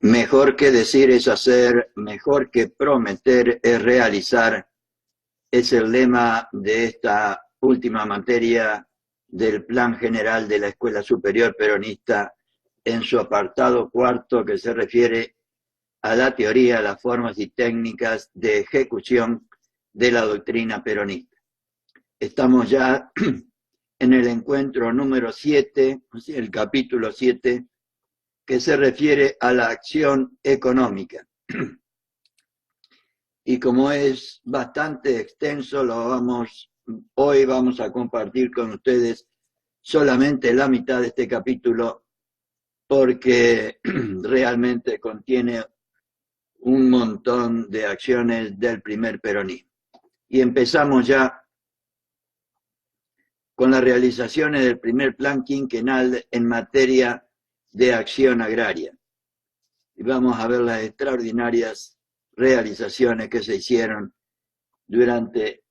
Mejor que decir es hacer, mejor que prometer es realizar, es el lema de esta última materia del Plan General de la Escuela Superior Peronista en su apartado cuarto, que se refiere a la teoría, las formas y técnicas de ejecución de la doctrina peronista. Estamos ya en el encuentro número 7, el capítulo 7, que se refiere a la acción económica. Y como es bastante extenso, hoy vamos a compartir con ustedes solamente la mitad de este capítulo, porque realmente contiene un montón de acciones del primer peronismo. Y empezamos ya con las realizaciones del primer plan quinquenal en materia de acción agraria. Y vamos a ver las extraordinarias realizaciones que se hicieron durante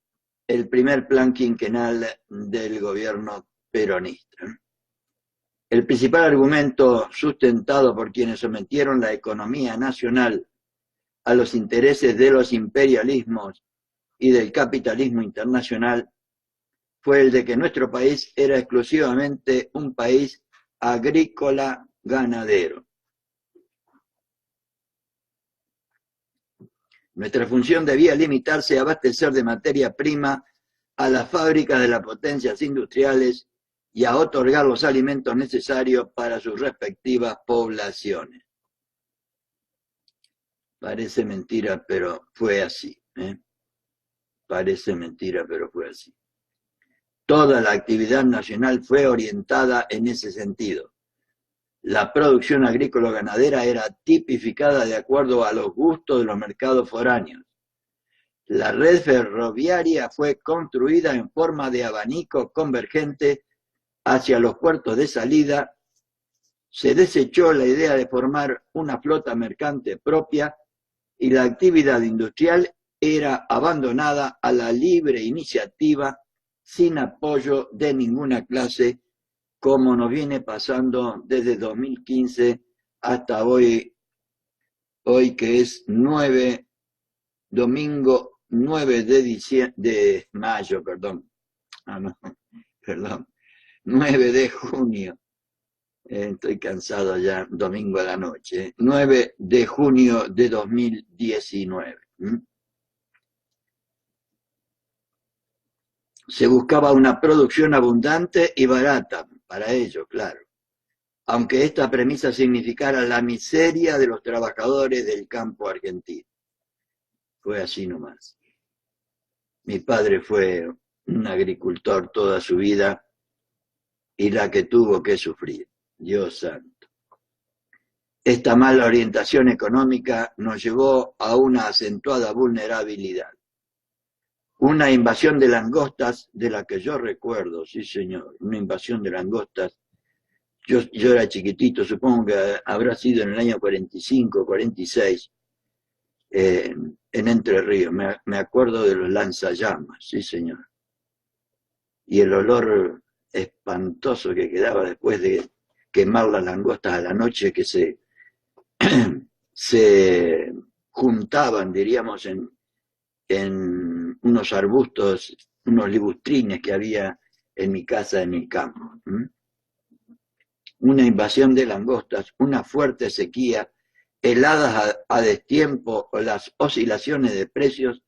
el primer plan quinquenal del gobierno peronista. El principal argumento sustentado por quienes sometieron la economía nacional a los intereses de los imperialismos y del capitalismo internacional fue el de que nuestro país era exclusivamente un país agrícola ganadero. Nuestra función debía limitarse a abastecer de materia prima a las fábricas de las potencias industriales y a otorgar los alimentos necesarios para sus respectivas poblaciones. Parece mentira, pero fue así. Parece mentira, pero fue así. Toda la actividad nacional fue orientada en ese sentido. La producción agrícola-ganadera era tipificada de acuerdo a los gustos de los mercados foráneos. La red ferroviaria fue construida en forma de abanico convergente hacia los puertos de salida. Se desechó la idea de formar una flota mercante propia y la actividad industrial era abandonada a la libre iniciativa sin apoyo de ninguna clase, como nos viene pasando desde 2015 hasta hoy que es domingo 9 de mayo, 9 de junio, estoy cansado ya, domingo a la noche, 9 de junio de 2019. Se buscaba una producción abundante y barata, para ello, claro, aunque esta premisa significara la miseria de los trabajadores del campo argentino. Fue así nomás. Mi padre fue un agricultor toda su vida y la que tuvo que sufrir, Dios santo. Esta mala orientación económica nos llevó a una acentuada vulnerabilidad. Una invasión de langostas, de la que yo recuerdo, sí señor, una invasión de langostas. Yo era chiquitito, supongo que habrá sido en el año 45, 46, en Entre Ríos. Me acuerdo de los lanzallamas, sí señor. Y el olor espantoso que quedaba después de quemar las langostas a la noche, que se juntaban, diríamos, en unos arbustos, unos libustrines que había en mi casa en el campo. Una invasión de langostas, una fuerte sequía, heladas a destiempo o las oscilaciones de precios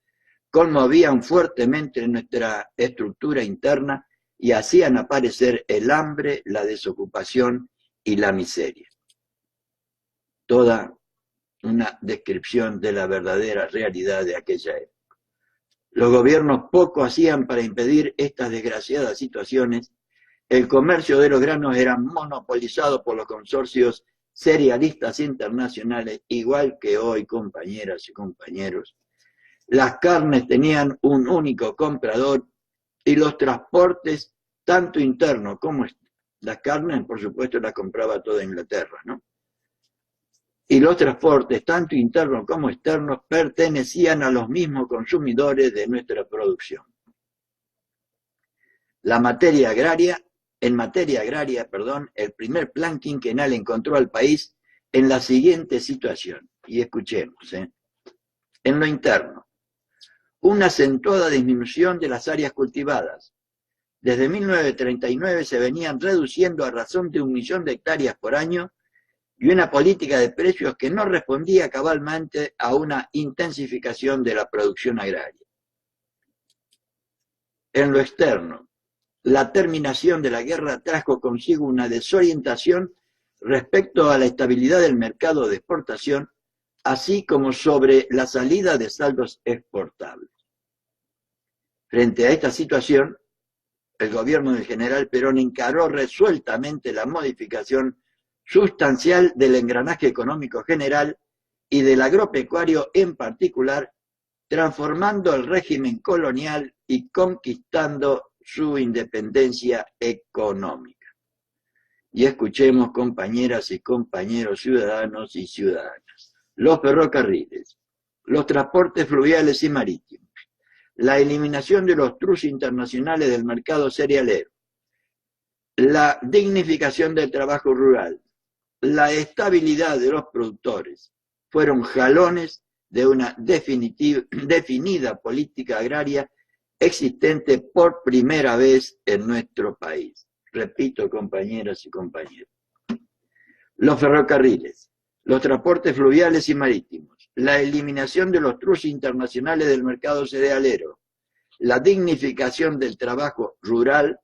conmovían fuertemente nuestra estructura interna y hacían aparecer el hambre, la desocupación y la miseria. Toda una descripción de la verdadera realidad de aquella época. Los gobiernos poco hacían para impedir estas desgraciadas situaciones. El comercio de los granos era monopolizado por los consorcios cerealistas internacionales, igual que hoy, compañeras y compañeros. Las carnes tenían un único comprador y los transportes, tanto internos como las carnes, por supuesto, las compraba toda Inglaterra, ¿no? Y los transportes, tanto internos como externos, pertenecían a los mismos consumidores de nuestra producción. En materia agraria, el primer plan quinquenal encontró al país en la siguiente situación, y escuchemos, en lo interno, una acentuada disminución de las áreas cultivadas. Desde 1939 se venían reduciendo a razón de 1 millón de hectáreas por año y una política de precios que no respondía cabalmente a una intensificación de la producción agraria. En lo externo, la terminación de la guerra trajo consigo una desorientación respecto a la estabilidad del mercado de exportación, así como sobre la salida de saldos exportables. Frente a esta situación, el gobierno del general Perón encaró resueltamente la modificación sustancial del engranaje económico general y del agropecuario en particular, transformando el régimen colonial y conquistando su independencia económica. Y escuchemos, compañeras y compañeros, ciudadanos y ciudadanas, los ferrocarriles, los transportes fluviales y marítimos, la eliminación de los trust internacionales del mercado cerealero, la dignificación del trabajo rural, la estabilidad de los productores, fueron jalones de una definida política agraria existente por primera vez en nuestro país. Repito, compañeras y compañeros. Los ferrocarriles, los transportes fluviales y marítimos, la eliminación de los trusts internacionales del mercado cerealero, la dignificación del trabajo rural,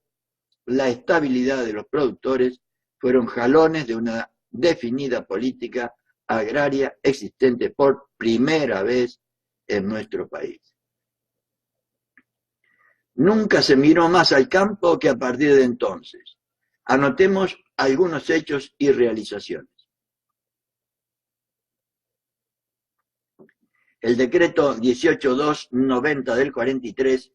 la estabilidad de los productores, fueron jalones de una definida política agraria existente por primera vez en nuestro país. Nunca se miró más al campo que a partir de entonces. Anotemos algunos hechos y realizaciones. El decreto 18.290 del 43,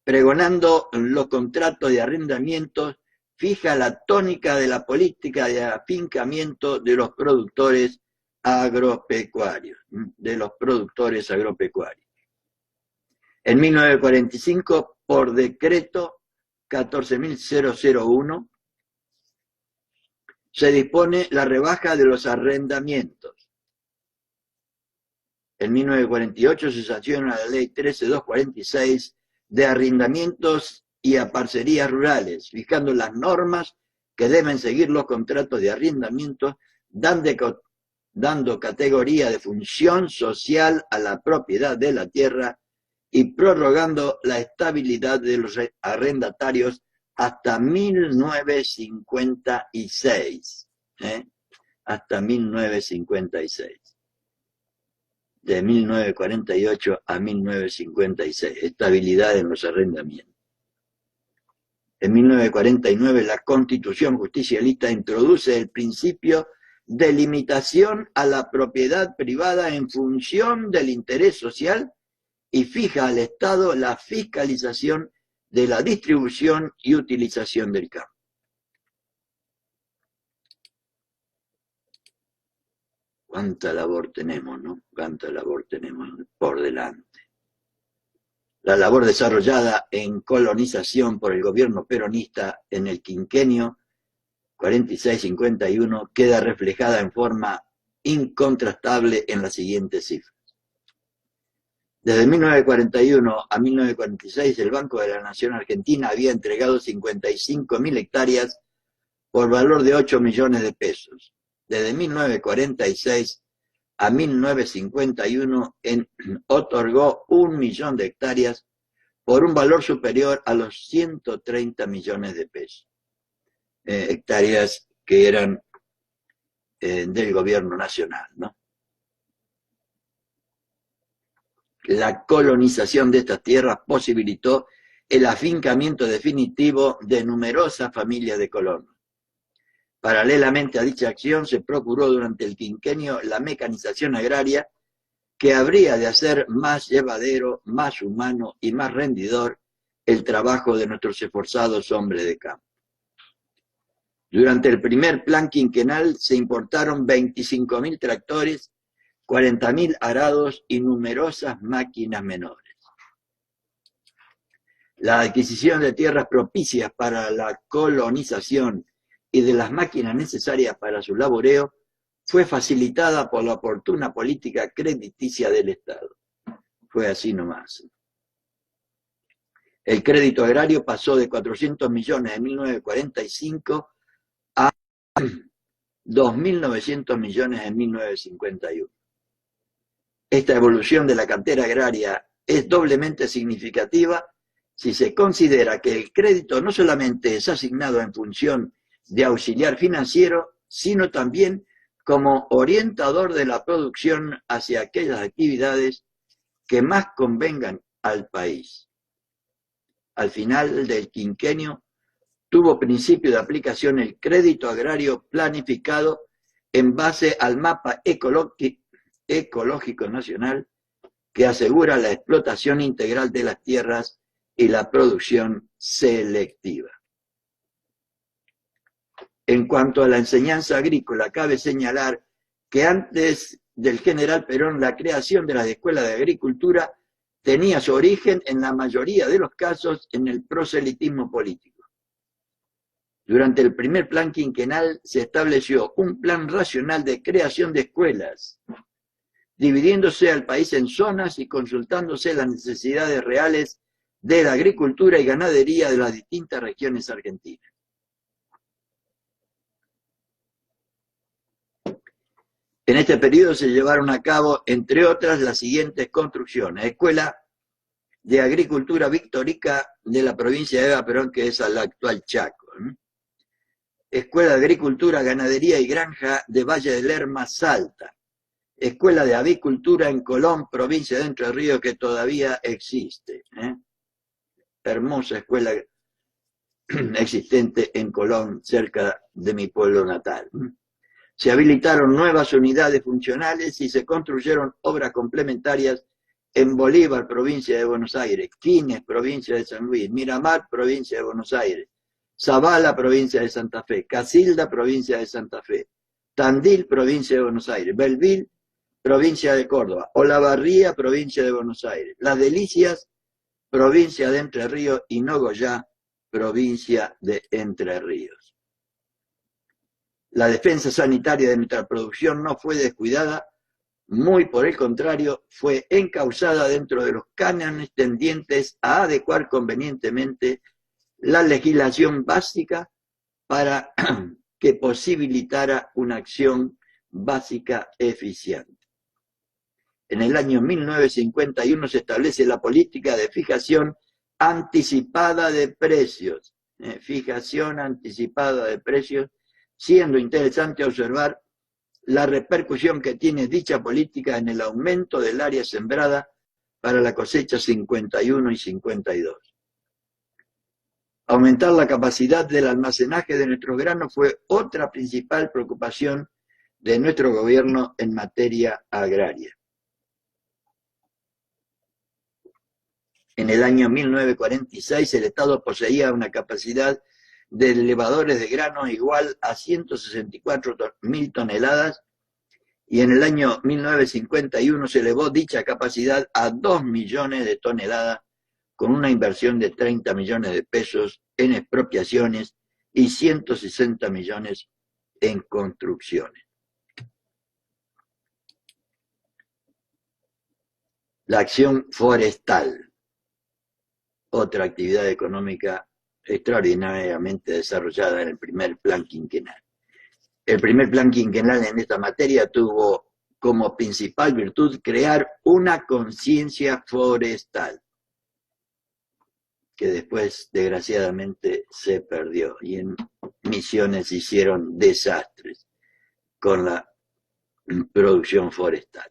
pregonando los contratos de arrendamientos, fija la tónica de la política de afincamiento de los productores agropecuarios, En 1945, por decreto 14.001, se dispone la rebaja de los arrendamientos. En 1948 se sanciona la ley 13.246 de arrendamientos y a parcerías rurales, fijando las normas que deben seguir los contratos de arrendamiento, dando categoría de función social a la propiedad de la tierra y prorrogando la estabilidad de los arrendatarios hasta 1956. Hasta 1956. De 1948 a 1956. Estabilidad en los arrendamientos. En 1949 la Constitución justicialista introduce el principio de limitación a la propiedad privada en función del interés social y fija al Estado la fiscalización de la distribución y utilización del campo. Cuánta labor tenemos, ¿no? Cuánta labor tenemos por delante. La labor desarrollada en colonización por el gobierno peronista en el quinquenio 46-51 queda reflejada en forma incontrastable en las siguientes cifras. Desde 1941 a 1946, el Banco de la Nación Argentina había entregado 55.000 hectáreas por valor de 8 millones de pesos. Desde 1946 a 1951 otorgó 1 millón de hectáreas por un valor superior a los 130 millones de pesos. Hectáreas que eran del gobierno nacional, ¿no? La colonización de estas tierras posibilitó el afincamiento definitivo de numerosas familias de colonos. Paralelamente a dicha acción se procuró durante el quinquenio la mecanización agraria que habría de hacer más llevadero, más humano y más rendidor el trabajo de nuestros esforzados hombres de campo. Durante el primer plan quinquenal se importaron 25.000 tractores, 40.000 arados y numerosas máquinas menores. La adquisición de tierras propicias para la colonización y de las máquinas necesarias para su laboreo fue facilitada por la oportuna política crediticia del Estado. Fue así nomás. El crédito agrario pasó de 400 millones en 1945 a 2.900 millones en 1951. Esta evolución de la cartera agraria es doblemente significativa si se considera que el crédito no solamente es asignado en función de auxiliar financiero, sino también como orientador de la producción hacia aquellas actividades que más convengan al país. Al final del quinquenio tuvo principio de aplicación el crédito agrario planificado en base al mapa ecológico nacional que asegura la explotación integral de las tierras y la producción selectiva. En cuanto a la enseñanza agrícola, cabe señalar que antes del general Perón la creación de las escuelas de agricultura tenía su origen en la mayoría de los casos en el proselitismo político. Durante el primer plan quinquenal se estableció un plan racional de creación de escuelas, dividiéndose al país en zonas y consultándose las necesidades reales de la agricultura y ganadería de las distintas regiones argentinas. En este periodo se llevaron a cabo, entre otras, las siguientes construcciones. Escuela de Agricultura Victorica de la provincia de Eva Perón, que es la actual Chaco. Escuela de Agricultura, Ganadería y Granja de Valle de Lerma, Salta. Escuela de Avicultura en Colón, provincia de Entre Ríos, que todavía existe. Hermosa escuela existente en Colón, cerca de mi pueblo natal. Se habilitaron nuevas unidades funcionales y se construyeron obras complementarias en Bolívar, provincia de Buenos Aires, Quines, provincia de San Luis, Miramar, provincia de Buenos Aires, Zabala, provincia de Santa Fe, Casilda, provincia de Santa Fe, Tandil, provincia de Buenos Aires, Belville, provincia de Córdoba, Olavarría, provincia de Buenos Aires, Las Delicias, provincia de Entre Ríos, y Nogoyá, provincia de Entre Ríos. La defensa sanitaria de nuestra producción no fue descuidada, muy por el contrario, fue encauzada dentro de los cánones tendientes a adecuar convenientemente la legislación básica para que posibilitara una acción básica eficiente. En el año 1951 se establece la política de fijación anticipada de precios. Fijación anticipada de precios, siendo interesante observar la repercusión que tiene dicha política en el aumento del área sembrada para la cosecha 51 y 52. Aumentar la capacidad del almacenaje de nuestros granos fue otra principal preocupación de nuestro gobierno en materia agraria. En el año 1946 el Estado poseía una capacidad de elevadores de granos igual a 164.000 toneladas y en el año 1951 se elevó dicha capacidad a 2 millones de toneladas con una inversión de 30 millones de pesos en expropiaciones y 160 millones en construcciones. La acción forestal, otra actividad económica extraordinariamente desarrollada en el primer plan quinquenal. El primer plan quinquenal en esta materia tuvo como principal virtud crear una conciencia forestal, que después desgraciadamente se perdió y en Misiones hicieron desastres con la producción forestal.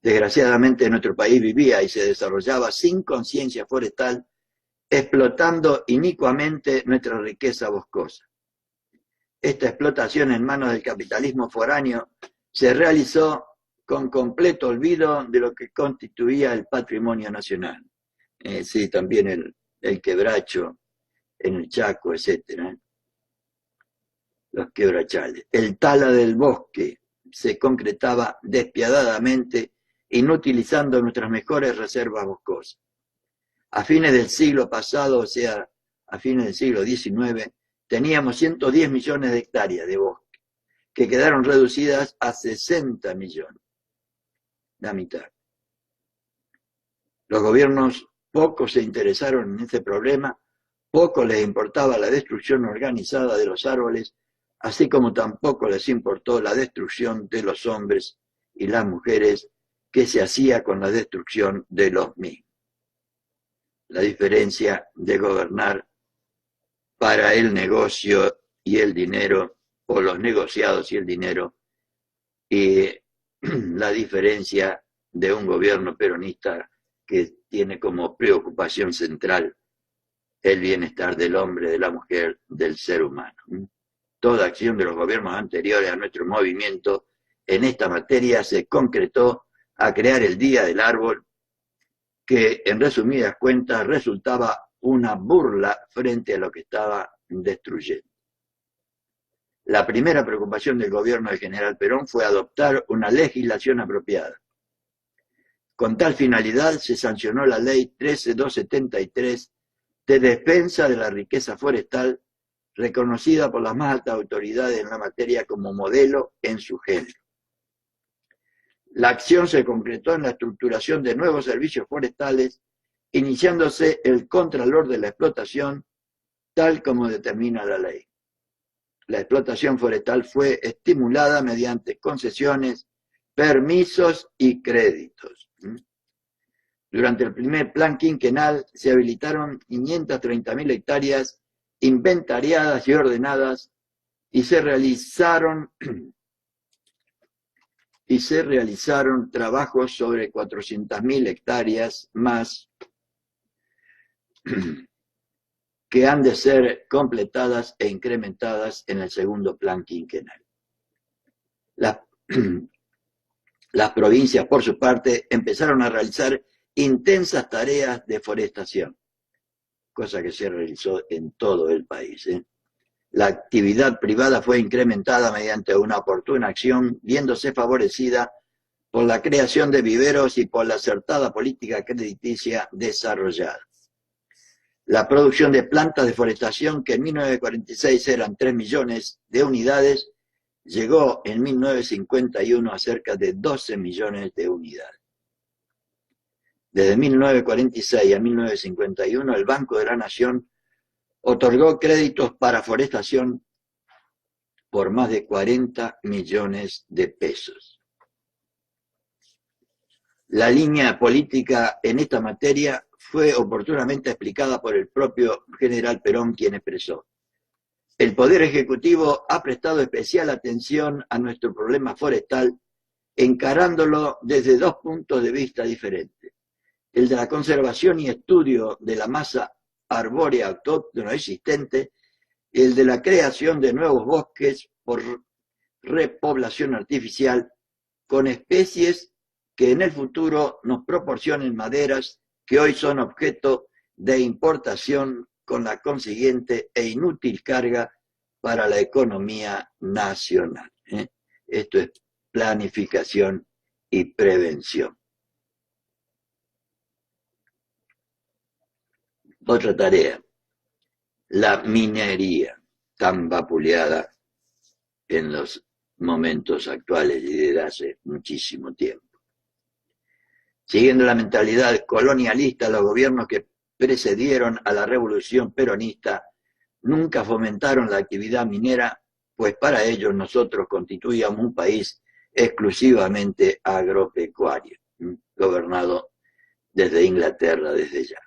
Desgraciadamente nuestro país vivía y se desarrollaba sin conciencia forestal, explotando inicuamente nuestra riqueza boscosa. Esta explotación en manos del capitalismo foráneo se realizó con completo olvido de lo que constituía el patrimonio nacional. Sí, también el quebracho en el Chaco, etc. Los quebrachales. El tala del bosque se concretaba despiadadamente, inutilizando nuestras mejores reservas boscosas. A fines del siglo pasado, o sea, a fines del siglo XIX, teníamos 110 millones de hectáreas de bosque, que quedaron reducidas a 60 millones, la mitad. Los gobiernos poco se interesaron en este problema, poco les importaba la destrucción organizada de los árboles, así como tampoco les importó la destrucción de los hombres y las mujeres que se hacía con la destrucción de los mismos. La diferencia de gobernar para el negocio y el dinero, o los negociados y el dinero, y la diferencia de un gobierno peronista que tiene como preocupación central el bienestar del hombre, de la mujer, del ser humano. Toda acción de los gobiernos anteriores a nuestro movimiento en esta materia se concretó a crear el Día del Árbol, que en resumidas cuentas resultaba una burla frente a lo que estaba destruyendo. La primera preocupación del gobierno del general Perón fue adoptar una legislación apropiada. Con tal finalidad se sancionó la ley 13273 de defensa de la riqueza forestal, reconocida por las más altas autoridades en la materia como modelo en su género. La acción se concretó en la estructuración de nuevos servicios forestales, iniciándose el contralor de la explotación, tal como determina la ley. La explotación forestal fue estimulada mediante concesiones, permisos y créditos. Durante el primer plan quinquenal se habilitaron 530.000 hectáreas inventariadas y ordenadas y se realizaron trabajos sobre 400.000 hectáreas más que han de ser completadas e incrementadas en el segundo plan quinquenal. Las provincias, por su parte, empezaron a realizar intensas tareas de forestación, cosa que se realizó en todo el país. La actividad privada fue incrementada mediante una oportuna acción, viéndose favorecida por la creación de viveros y por la acertada política crediticia desarrollada. La producción de plantas de forestación, que en 1946 eran 3 millones de unidades, llegó en 1951 a cerca de 12 millones de unidades. Desde 1946 a 1951, el Banco de la Nación otorgó créditos para forestación por más de 40 millones de pesos. La línea política en esta materia fue oportunamente explicada por el propio general Perón, quien expresó: el Poder Ejecutivo ha prestado especial atención a nuestro problema forestal, encarándolo desde dos puntos de vista diferentes: el de la conservación y estudio de la masa arbórea autóctona existente y el de la creación de nuevos bosques por repoblación artificial con especies que en el futuro nos proporcionen maderas que hoy son objeto de importación, con la consiguiente e inútil carga para la economía nacional. Esto es planificación y prevención. Otra tarea, la minería, tan vapuleada en los momentos actuales y desde hace muchísimo tiempo. Siguiendo la mentalidad colonialista, los gobiernos que precedieron a la revolución peronista nunca fomentaron la actividad minera, pues para ellos nosotros constituíamos un país exclusivamente agropecuario, gobernado desde Inglaterra desde ya.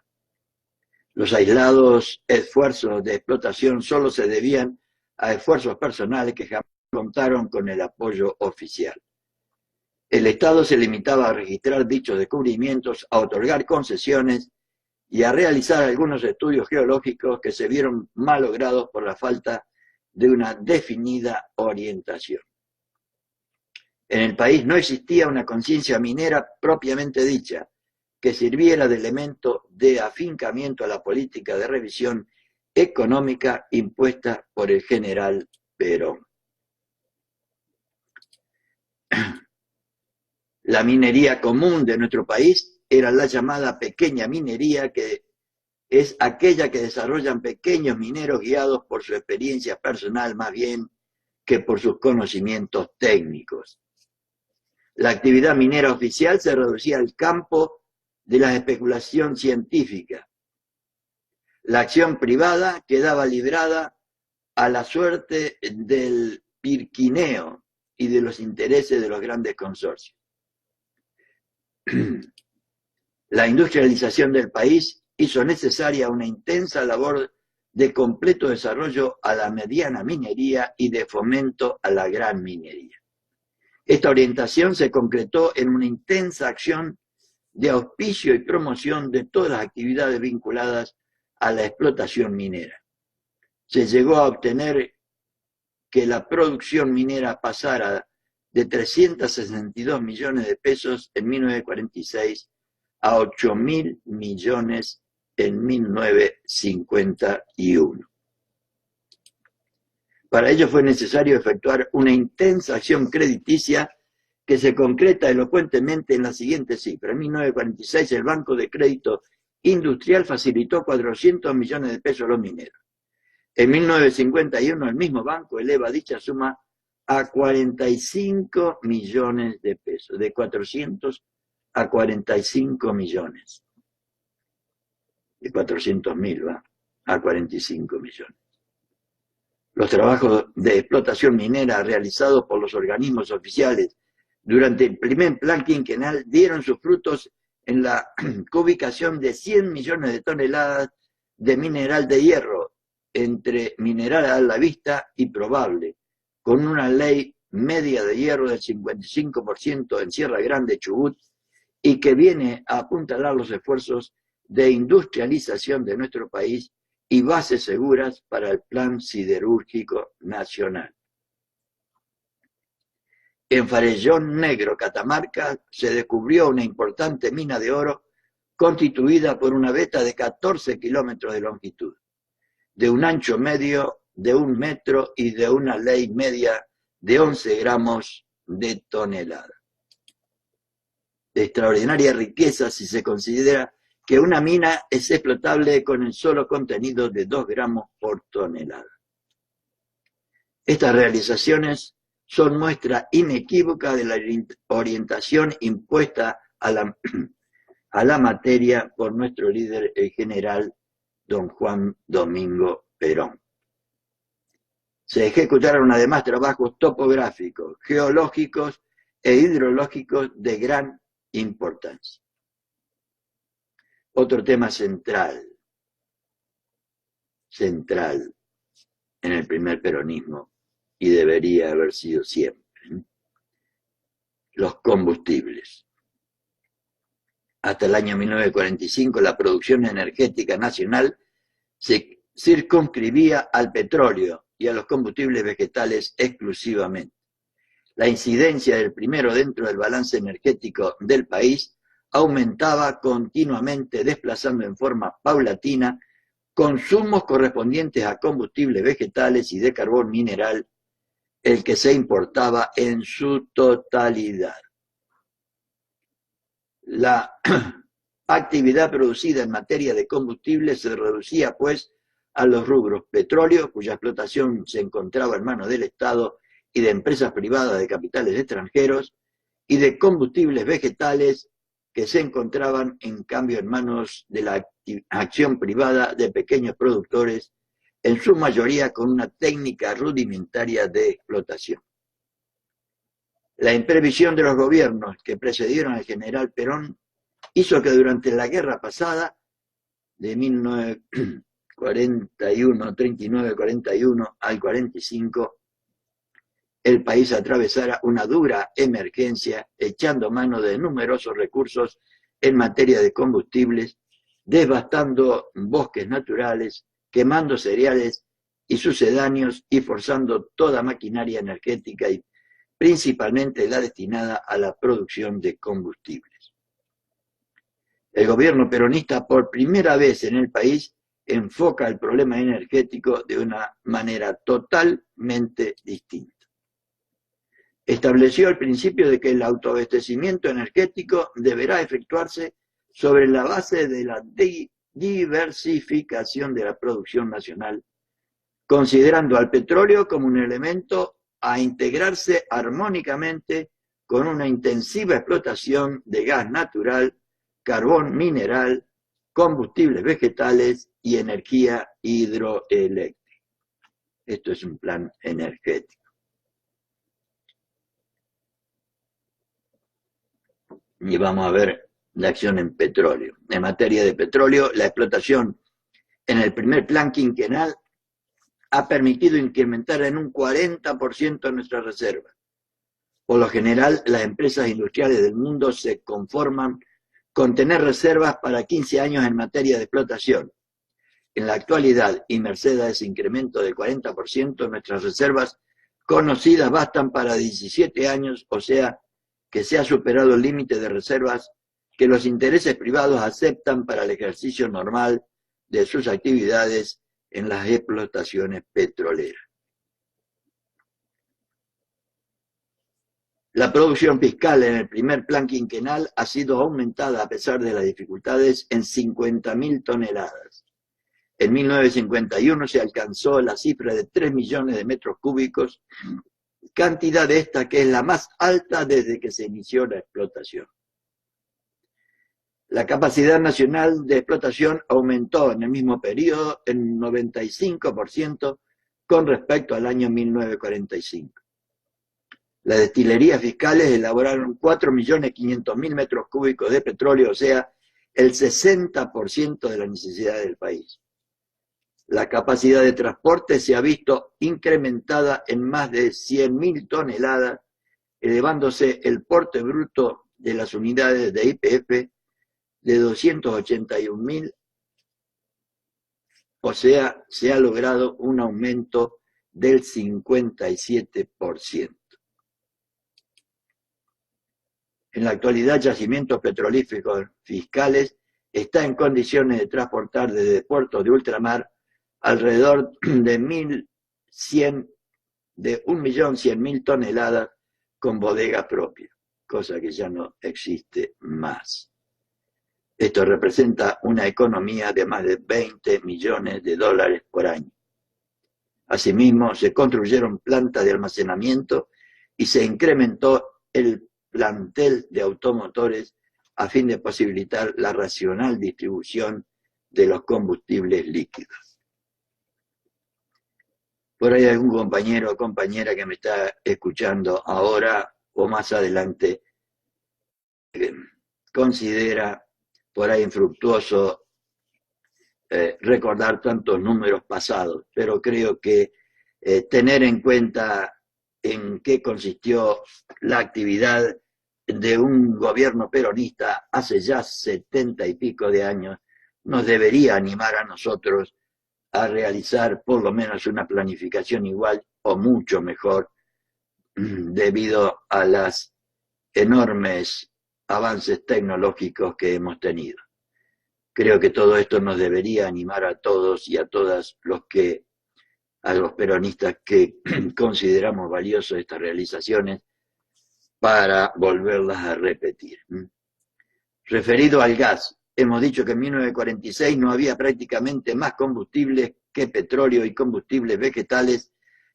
Los aislados esfuerzos de explotación solo se debían a esfuerzos personales que jamás contaron con el apoyo oficial. El Estado se limitaba a registrar dichos descubrimientos, a otorgar concesiones y a realizar algunos estudios geológicos que se vieron malogrados por la falta de una definida orientación. En el país no existía una conciencia minera propiamente dicha, que sirviera de elemento de afincamiento a la política de revisión económica impuesta por el general Perón. La minería común de nuestro país era la llamada pequeña minería, que es aquella que desarrollan pequeños mineros guiados por su experiencia personal más bien que por sus conocimientos técnicos. La actividad minera oficial se reducía al campo de la especulación científica. La acción privada quedaba librada a la suerte del pirquineo y de los intereses de los grandes consorcios. La industrialización del país hizo necesaria una intensa labor de completo desarrollo a la mediana minería y de fomento a la gran minería. Esta orientación se concretó en una intensa acción de auspicio y promoción de todas las actividades vinculadas a la explotación minera. Se llegó a obtener que la producción minera pasara de 362 millones de pesos en 1946 a 8.000 millones en 1951. Para ello fue necesario efectuar una intensa acción crediticia que se concreta elocuentemente en la siguiente cifra. En 1946 el Banco de Crédito Industrial facilitó 400 millones de pesos a los mineros. En 1951 el mismo banco eleva dicha suma a 45 millones de pesos, de 400 a 45 millones. De 400.000 va a 45 millones. Los trabajos de explotación minera realizados por los organismos oficiales durante el primer plan quinquenal dieron sus frutos en la ubicación de 100 millones de toneladas de mineral de hierro, entre mineral a la vista y probable, con una ley media de hierro del 55% en Sierra Grande, Chubut, y que viene a apuntalar los esfuerzos de industrialización de nuestro país y bases seguras para el Plan Siderúrgico Nacional. En Farellón Negro, Catamarca, se descubrió una importante mina de oro constituida por una veta de 14 kilómetros de longitud, de un ancho medio de 1 metro y de una ley media de 11 gramos de tonelada. De extraordinaria riqueza si se considera que una mina es explotable con el solo contenido de 2 gramos por tonelada. Estas realizaciones son muestra inequívoca de la orientación impuesta a la materia por nuestro líder, el general don Juan Domingo Perón. Se ejecutaron además trabajos topográficos, geológicos e hidrológicos de gran importancia. Otro tema central en el primer peronismo, y debería haber sido siempre, los combustibles. Hasta el año 1945 la producción energética nacional se circunscribía al petróleo y a los combustibles vegetales exclusivamente. La incidencia del primero dentro del balance energético del país aumentaba continuamente, desplazando en forma paulatina consumos correspondientes a combustibles vegetales y de carbón mineral, el que se importaba en su totalidad. La actividad producida en materia de combustible se reducía, pues, a los rubros petróleo, cuya explotación se encontraba en manos del Estado y de empresas privadas de capitales extranjeros, y de combustibles vegetales que se encontraban en cambio en manos de la acción privada de pequeños productores, en su mayoría con una técnica rudimentaria de explotación. La imprevisión de los gobiernos que precedieron al general Perón hizo que durante la guerra pasada, de 39-41 al 45, el país atravesara una dura emergencia, echando mano de numerosos recursos en materia de combustibles, devastando bosques naturales, quemando cereales y sucedáneos y forzando toda maquinaria energética y principalmente la destinada a la producción de combustibles. El gobierno peronista por primera vez en el país enfoca el problema energético de una manera totalmente distinta. Estableció el principio de que el autoabastecimiento energético deberá efectuarse sobre la base de la diversificación de la producción nacional, considerando al petróleo como un elemento a integrarse armónicamente con una intensiva explotación de gas natural, carbón mineral, combustibles vegetales y energía hidroeléctrica. Esto es un plan energético. Y vamos a ver la acción en petróleo. En materia de petróleo, la explotación en el primer plan quinquenal ha permitido incrementar en un 40% nuestras reservas. Por lo general, las empresas industriales del mundo se conforman con tener reservas para 15 años en materia de explotación. En la actualidad, y merced a ese incremento del 40%, nuestras reservas conocidas bastan para 17 años, o sea, que se ha superado el límite de reservas que los intereses privados aceptan para el ejercicio normal de sus actividades en las explotaciones petroleras. La producción fiscal en el primer plan quinquenal ha sido aumentada a pesar de las dificultades en 50.000 toneladas. En 1951 se alcanzó la cifra de 3 millones de metros cúbicos, cantidad de esta que es la más alta desde que se inició la explotación. La capacidad nacional de explotación aumentó en el mismo periodo en 95% con respecto al año 1945. Las destilerías fiscales elaboraron 4.500.000 metros cúbicos de petróleo, o sea, el 60% de la necesidad del país. La capacidad de transporte se ha visto incrementada en más de 100.000 toneladas, elevándose el porte bruto de las unidades de YPF de 281.000, o sea, se ha logrado un aumento del 57%. En la actualidad, yacimientos petrolíferos fiscales está en condiciones de transportar desde puertos de ultramar alrededor de 1.100.000 toneladas con bodega propia, cosa que ya no existe más. Esto representa una economía de más de 20 millones de dólares por año. Asimismo, se construyeron plantas de almacenamiento y se incrementó el plantel de automotores a fin de posibilitar la racional distribución de los combustibles líquidos. Por ahí algún compañero o compañera que me está escuchando ahora o más adelante considera por ahí infructuoso recordar tantos números pasados, pero creo que tener en cuenta en qué consistió la actividad de un gobierno peronista hace ya 70 y pico de años nos debería animar a nosotros a realizar por lo menos una planificación igual o mucho mejor debido a los enormes avances tecnológicos que hemos tenido. Creo que todo esto nos debería animar a todos y a todas a los peronistas que consideramos valiosas estas realizaciones para volverlas a repetir. Referido al gas, hemos dicho que en 1946 no había prácticamente más combustibles que petróleo y combustibles vegetales,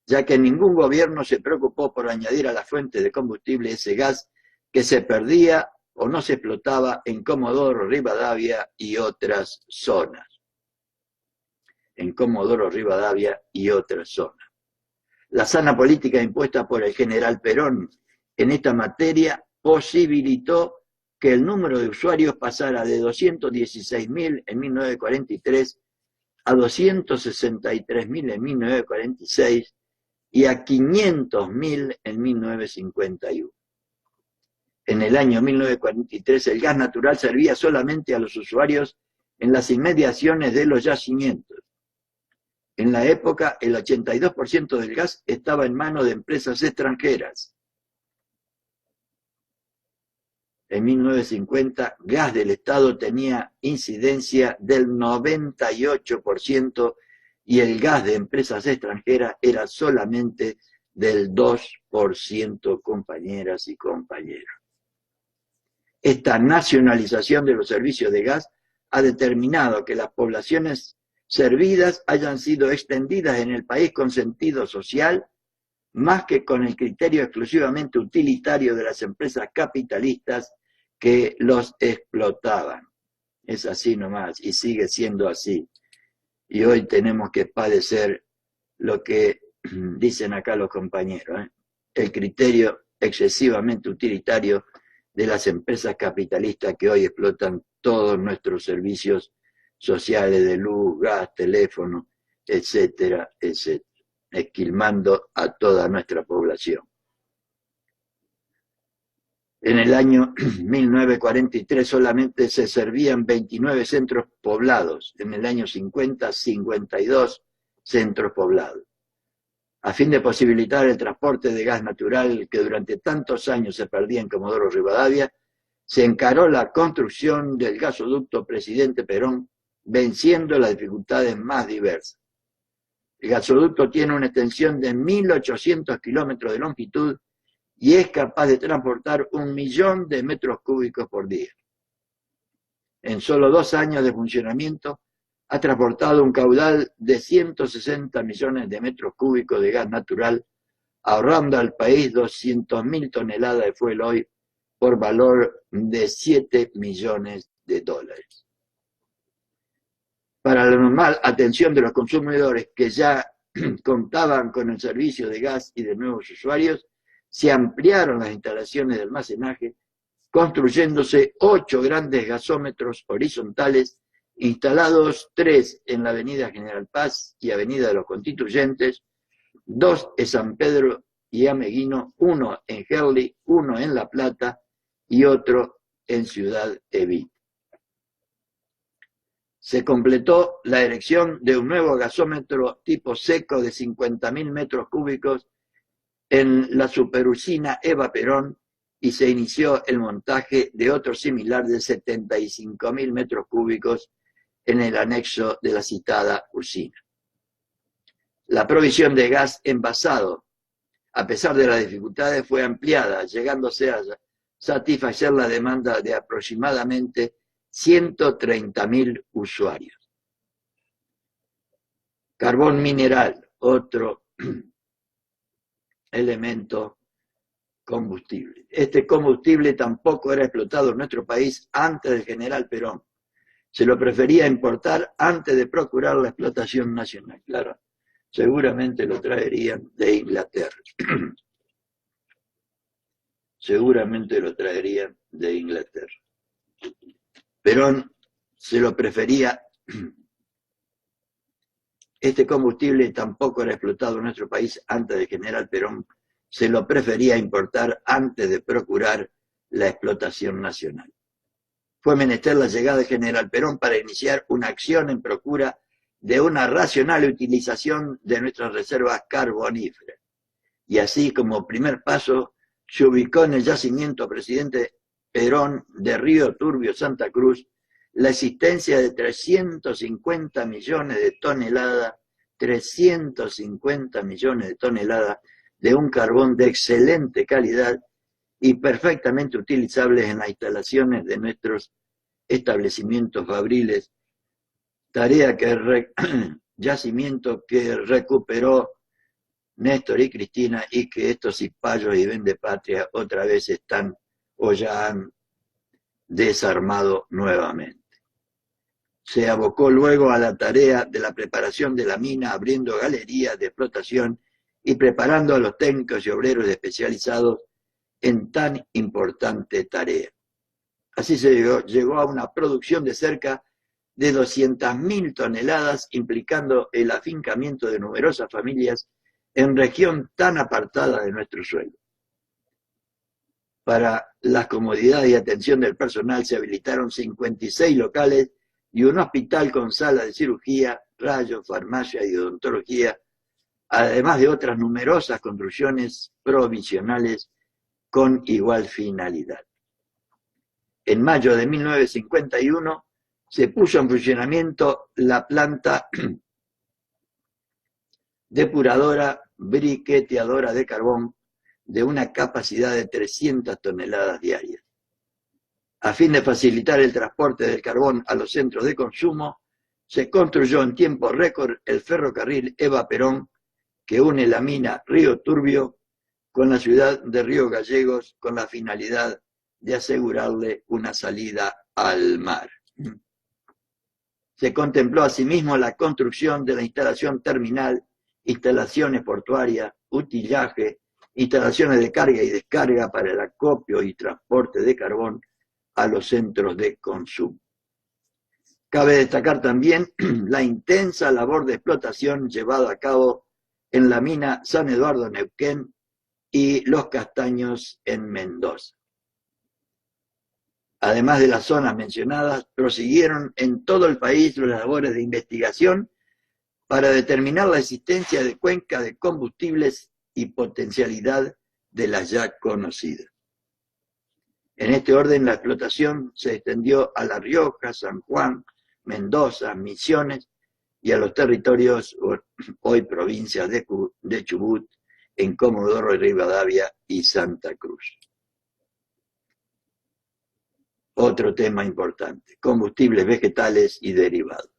ya que ningún gobierno se preocupó por añadir a la fuente de combustible ese gas que se perdía o no se explotaba en Comodoro Rivadavia y otras zonas. La sana política impuesta por el general Perón en esta materia posibilitó que el número de usuarios pasara de 216.000 en 1943 a 263.000 en 1946 y a 500.000 en 1951. En el año 1943 el gas natural servía solamente a los usuarios en las inmediaciones de los yacimientos. En la época, el 82% del gas estaba en manos de empresas extranjeras. En 1950, gas del Estado tenía incidencia del 98% y el gas de empresas extranjeras era solamente del 2%, compañeras y compañeros. Esta nacionalización de los servicios de gas ha determinado que las poblaciones servidas hayan sido extendidas en el país con sentido social, más que con el criterio exclusivamente utilitario de las empresas capitalistas que los explotaban. Es así nomás, y sigue siendo así. Y hoy tenemos que padecer lo que dicen acá los compañeros, el criterio excesivamente utilitario de las empresas capitalistas que hoy explotan todos nuestros servicios sociales de luz, gas, teléfono, etcétera, etcétera, esquilmando a toda nuestra población. En el año 1943 solamente se servían 29 centros poblados, en el año 50, 52 centros poblados. A fin de posibilitar el transporte de gas natural que durante tantos años se perdía en Comodoro Rivadavia, se encaró la construcción del gasoducto Presidente Perón, venciendo las dificultades más diversas. El gasoducto tiene una extensión de 1.800 kilómetros de longitud y es capaz de transportar 1 millón de metros cúbicos por día. En solo 2 años de funcionamiento, ha transportado un caudal de 160 millones de metros cúbicos de gas natural, ahorrando al país 200.000 toneladas de fuel oil por valor de 7 millones de dólares. Para la normal atención de los consumidores que ya contaban con el servicio de gas y de nuevos usuarios, se ampliaron las instalaciones de almacenaje, construyéndose 8 grandes gasómetros horizontales, instalados 3 en la avenida General Paz y avenida de los Constituyentes, 2 en San Pedro y Ameguino, 1 en Herli, 1 en La Plata y otro en Ciudad Evita. Se completó la erección de un nuevo gasómetro tipo seco de 50.000 metros cúbicos en la superusina Eva Perón y se inició el montaje de otro similar de 75.000 metros cúbicos en el anexo de la citada usina. La provisión de gas envasado, a pesar de las dificultades, fue ampliada, llegándose a satisfacer la demanda de aproximadamente 130.000 usuarios. Carbón mineral, otro elemento combustible. Este combustible tampoco era explotado en nuestro país antes del general Perón. Se lo prefería importar antes de procurar la explotación nacional. Claro, seguramente lo traerían de Inglaterra. Seguramente lo traerían de Inglaterra. Perón se lo prefería. Este combustible tampoco era explotado en nuestro país antes del general Perón. Se lo prefería importar antes de procurar la explotación nacional. Fue menester la llegada del general Perón para iniciar una acción en procura de una racional utilización de nuestras reservas carboníferas. Y así, como primer paso, se ubicó en el yacimiento Presidente Perón de Río Turbio, Santa Cruz, la existencia de 350 millones de toneladas, 350 millones de toneladas de un carbón de excelente calidad y perfectamente utilizables en las instalaciones de nuestros establecimientos fabriles, yacimiento que recuperó Néstor y Cristina y que estos cipayos y vendepatria otra vez están o ya han desarmado nuevamente. Se abocó luego a la tarea de la preparación de la mina, abriendo galerías de explotación y preparando a los técnicos y obreros especializados en tan importante tarea. Así se llegó a una producción de cerca de 200.000 toneladas, implicando el afincamiento de numerosas familias en región tan apartada de nuestro suelo. Para la comodidad y atención del personal se habilitaron 56 locales y un hospital con sala de cirugía, rayos, farmacia y odontología, además de otras numerosas construcciones provisionales con igual finalidad. En mayo de 1951 se puso en funcionamiento la planta depuradora briqueteadora de carbón de una capacidad de 300 toneladas diarias. A fin de facilitar el transporte del carbón a los centros de consumo, se construyó en tiempo récord el ferrocarril Eva Perón, que une la mina Río Turbio con la ciudad de Río Gallegos con la finalidad de asegurarle una salida al mar. Se contempló asimismo la construcción de la instalación terminal, instalaciones portuarias, utillaje, instalaciones de carga y descarga para el acopio y transporte de carbón a los centros de consumo. Cabe destacar también la intensa labor de explotación llevada a cabo en la mina San Eduardo Neuquén y Los Castaños en Mendoza. Además de las zonas mencionadas, prosiguieron en todo el país las labores de investigación para determinar la existencia de cuencas de combustibles y potencialidad de las ya conocidas. En este orden, la explotación se extendió a La Rioja, San Juan, Mendoza, Misiones y a los territorios hoy provincias de Chubut, en Comodoro Rivadavia y Santa Cruz. Otro tema importante, combustibles vegetales y derivados.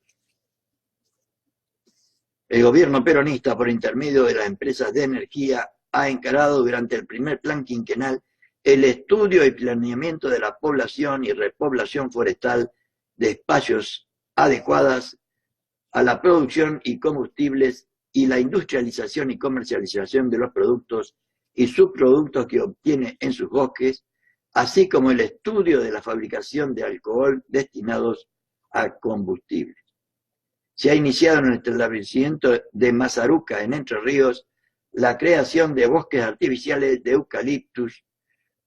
El gobierno peronista, por intermedio de las empresas de energía, ha encarado durante el primer plan quinquenal el estudio y planeamiento de la población y repoblación forestal de espacios adecuadas a la producción y combustibles y la industrialización y comercialización de los productos y subproductos que obtiene en sus bosques, así como el estudio de la fabricación de alcohol destinados a combustibles. Se ha iniciado en el establecimiento de Mazaruca, en Entre Ríos, la creación de bosques artificiales de eucaliptus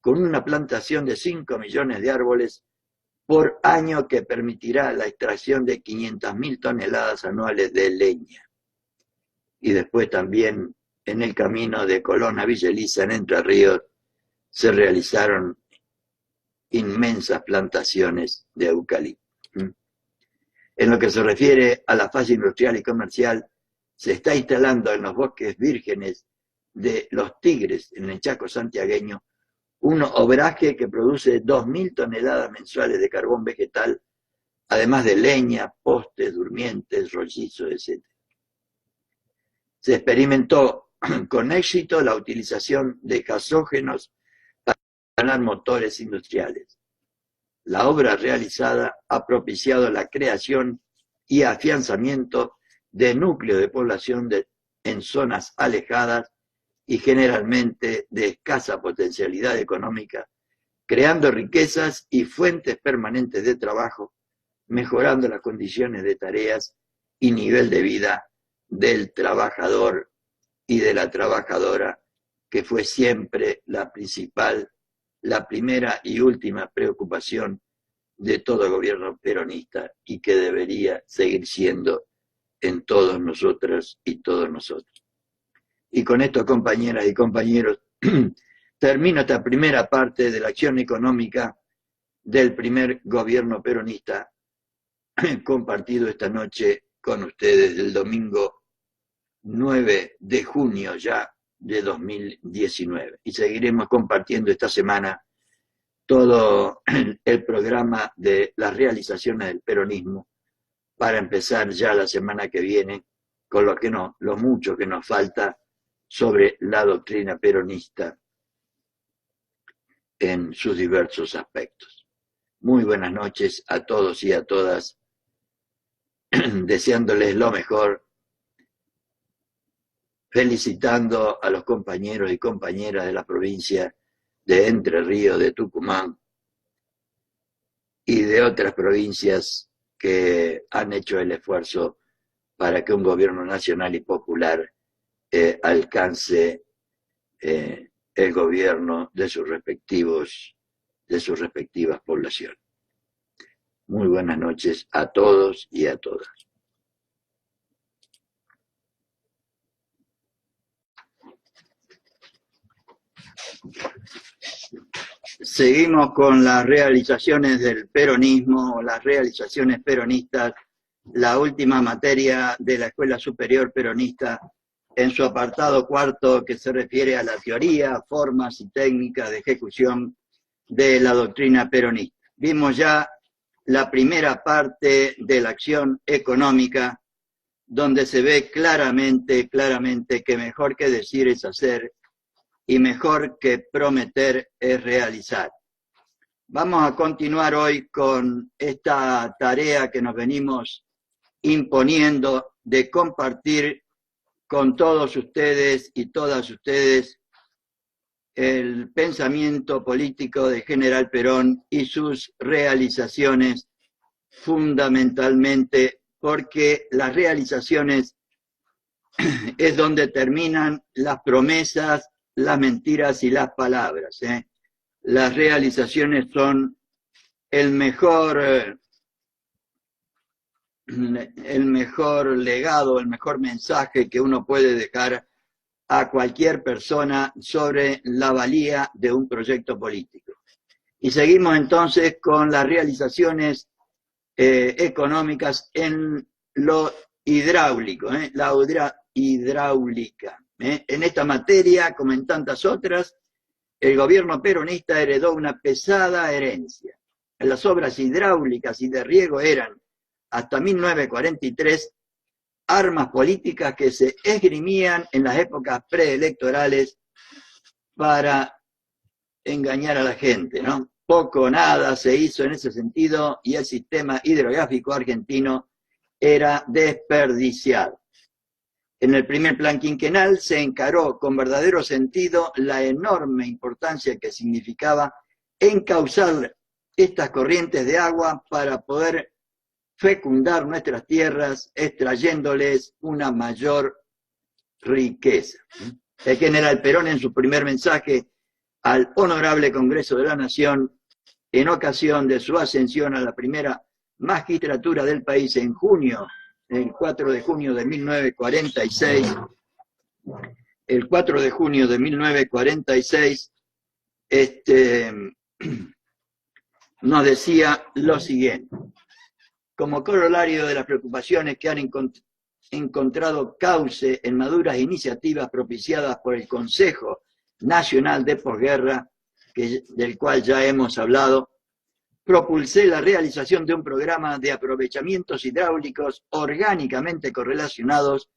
con una plantación de 5 millones de árboles por año que permitirá la extracción de 500.000 toneladas anuales de leña. Y después también en el camino de Colón a Villa Elisa, en Entre Ríos, se realizaron inmensas plantaciones de eucalipto. En lo que se refiere a la fase industrial y comercial, se está instalando en los bosques vírgenes de Los Tigres, en el Chaco santiagueño, un obraje que produce 2.000 toneladas mensuales de carbón vegetal, además de leña, postes, durmientes, rollizos, etc. Se experimentó con éxito la utilización de gasógenos para ganar motores industriales. La obra realizada ha propiciado la creación y afianzamiento de núcleos de población en zonas alejadas y generalmente de escasa potencialidad económica, creando riquezas y fuentes permanentes de trabajo, mejorando las condiciones de tareas y nivel de vida del trabajador y de la trabajadora, que fue siempre la principal, la primera y última preocupación de todo gobierno peronista y que debería seguir siendo en todos nosotras y todos nosotros. Y con esto, compañeras y compañeros, termino esta primera parte de la acción económica del primer gobierno peronista compartido esta noche con ustedes del domingo 9 de junio ya de 2019. Y seguiremos compartiendo esta semana todo el programa de las realizaciones del peronismo para empezar ya la semana que viene con lo mucho que nos falta sobre la doctrina peronista en sus diversos aspectos. Muy buenas noches a todos y a todas, deseándoles lo mejor, felicitando a los compañeros y compañeras de la provincia de Entre Ríos, de Tucumán y de otras provincias que han hecho el esfuerzo para que un gobierno nacional y popular alcance el gobierno de sus respectivas poblaciones. Muy buenas noches a todos y a todas. Seguimos con las realizaciones del peronismo, las realizaciones peronistas, la última materia de la Escuela Superior Peronista en su apartado cuarto que se refiere a la teoría, formas y técnicas de ejecución de la doctrina peronista. Vimos ya la primera parte de la acción económica donde se ve claramente que mejor que decir es hacer y mejor que prometer es realizar. Vamos a continuar hoy con esta tarea que nos venimos imponiendo de compartir con todos ustedes y todas ustedes el pensamiento político de General Perón y sus realizaciones, fundamentalmente porque las realizaciones es donde terminan las promesas, las mentiras y las palabras. Las realizaciones son el mejor legado, el mejor mensaje que uno puede dejar a cualquier persona sobre la valía de un proyecto político. Y seguimos entonces con las realizaciones económicas en lo hidráulico, la hidráulica. En esta materia, como en tantas otras, el gobierno peronista heredó una pesada herencia. Las obras hidráulicas y de riego eran, hasta 1943, armas políticas que se esgrimían en las épocas preelectorales para engañar a la gente, ¿no? Poco o nada se hizo en ese sentido y el sistema hidrográfico argentino era desperdiciado. En el primer plan quinquenal se encaró con verdadero sentido la enorme importancia que significaba encauzar estas corrientes de agua para poder fecundar nuestras tierras, extrayéndoles una mayor riqueza. El general Perón, en su primer mensaje al Honorable Congreso de la Nación, en ocasión de su ascensión a la primera magistratura del país en junio, el 4 de junio de 1946, nos decía lo siguiente: como corolario de las preocupaciones que han encontrado cauce en maduras iniciativas propiciadas por el Consejo Nacional de Posguerra, del cual ya hemos hablado, propulsé la realización de un programa de aprovechamientos hidráulicos orgánicamente correlacionados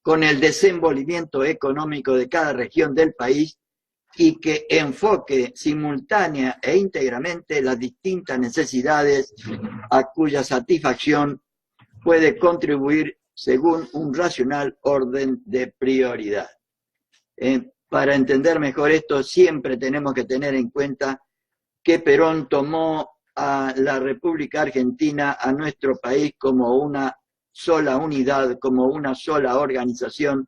con el desenvolvimiento económico de cada región del país y que enfoque simultánea e íntegramente las distintas necesidades a cuya satisfacción puede contribuir según un racional orden de prioridad. Para entender mejor esto, siempre tenemos que tener en cuenta que Perón tomó a la República Argentina, a nuestro país, como una sola unidad, como una sola organización,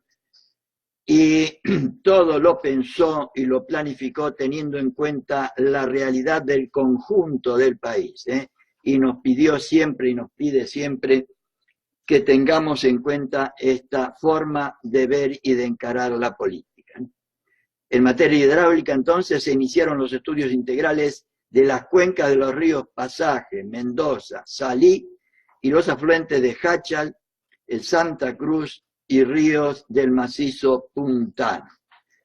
y todo lo pensó y lo planificó teniendo en cuenta la realidad del conjunto del país, y nos pidió siempre y nos pide siempre que tengamos en cuenta esta forma de ver y de encarar la política. En materia hidráulica, entonces, se iniciaron los estudios integrales de las cuencas de los ríos Pasaje, Mendoza, Salí y los afluentes de Jáchal, el Santa Cruz y ríos del macizo puntano.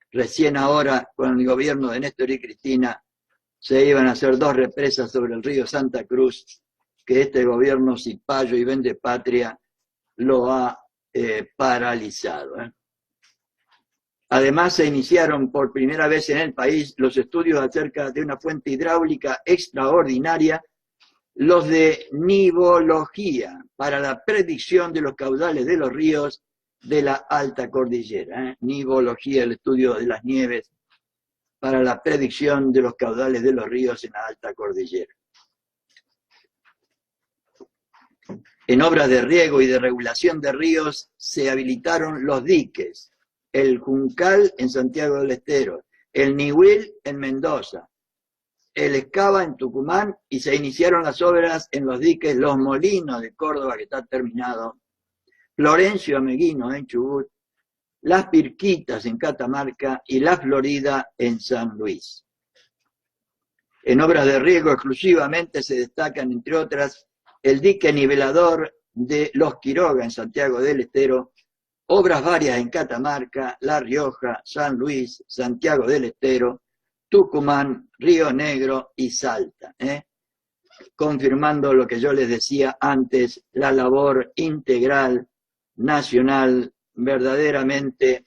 Recién ahora, con el gobierno de Néstor y Cristina, se iban a hacer 2 represas sobre el río Santa Cruz, que este gobierno cipayo y vendepatria lo ha paralizado. Además, se iniciaron por primera vez en el país los estudios acerca de una fuente hidráulica extraordinaria, los de nivología, para la predicción de los caudales de los ríos de la alta cordillera. Nivología, el estudio de las nieves, para la predicción de los caudales de los ríos en la alta cordillera. En obras de riego y de regulación de ríos se habilitaron los diques, el Juncal en Santiago del Estero, el Nihuil en Mendoza, el Escava en Tucumán, y se iniciaron las obras en los diques Los Molinos de Córdoba, que está terminado, Florencio Ameguino en Chubut, Las Pirquitas en Catamarca y La Florida en San Luis. En obras de riego exclusivamente se destacan, entre otras, el dique nivelador de Los Quiroga en Santiago del Estero, obras varias en Catamarca, La Rioja, San Luis, Santiago del Estero, Tucumán, Río Negro y Salta, confirmando lo que yo les decía antes, la labor integral nacional verdaderamente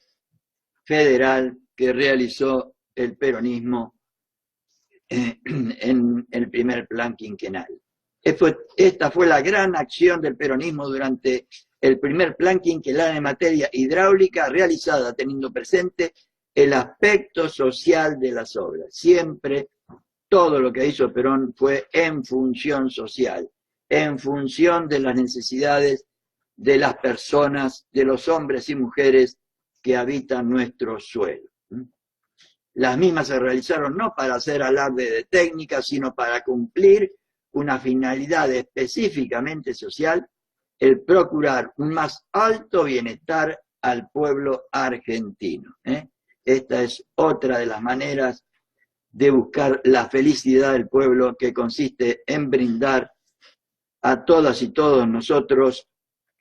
federal que realizó el peronismo en el primer plan quinquenal. Esta fue la gran acción del peronismo durante el primer plan quinquenal en materia hidráulica, realizada teniendo presente el aspecto social de las obras. Siempre todo lo que hizo Perón fue en función social, en función de las necesidades de las personas, de los hombres y mujeres que habitan nuestro suelo. Las mismas se realizaron no para hacer alarde de técnica, sino para cumplir una finalidad específicamente social, el procurar un más alto bienestar al pueblo argentino. Esta es otra de las maneras de buscar la felicidad del pueblo, que consiste en brindar a todas y todos nosotros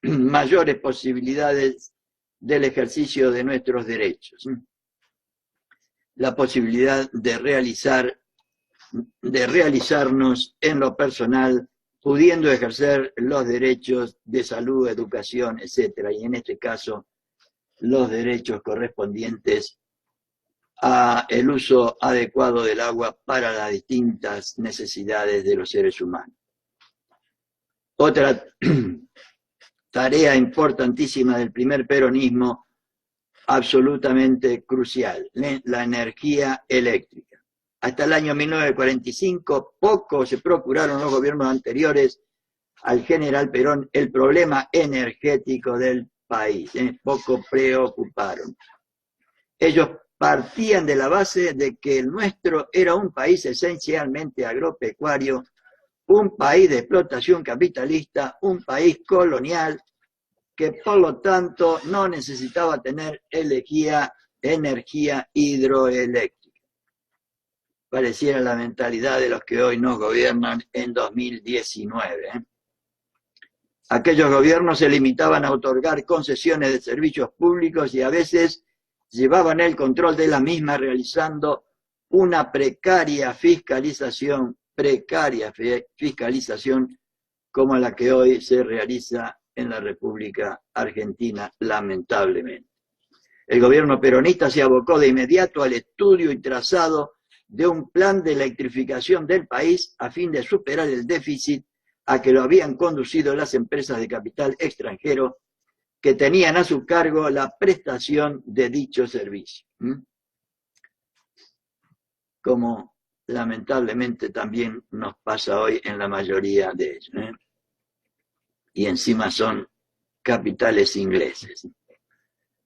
mayores posibilidades del ejercicio de nuestros derechos. La posibilidad de realizarnos en lo personal, pudiendo ejercer los derechos de salud, educación, etc. Y en este caso, los derechos correspondientes a el uso adecuado del agua para las distintas necesidades de los seres humanos. Otra tarea importantísima del primer peronismo, absolutamente crucial, la energía eléctrica. Hasta el año 1945, poco se procuraron los gobiernos anteriores al general Perón el problema energético del país, poco preocuparon. Ellos partían de la base de que el nuestro era un país esencialmente agropecuario, un país de explotación capitalista, un país colonial, que por lo tanto no necesitaba tener energía hidroeléctrica. Pareciera la mentalidad de los que hoy nos gobiernan en 2019. Aquellos gobiernos se limitaban a otorgar concesiones de servicios públicos y a veces llevaban el control de la misma realizando una precaria fiscalización como la que hoy se realiza en la República Argentina, lamentablemente. El gobierno peronista se abocó de inmediato al estudio y trazado de un plan de electrificación del país a fin de superar el déficit a que lo habían conducido las empresas de capital extranjero que tenían a su cargo la prestación de dicho servicio. Como lamentablemente también nos pasa hoy en la mayoría de ellos. Y encima son capitales ingleses.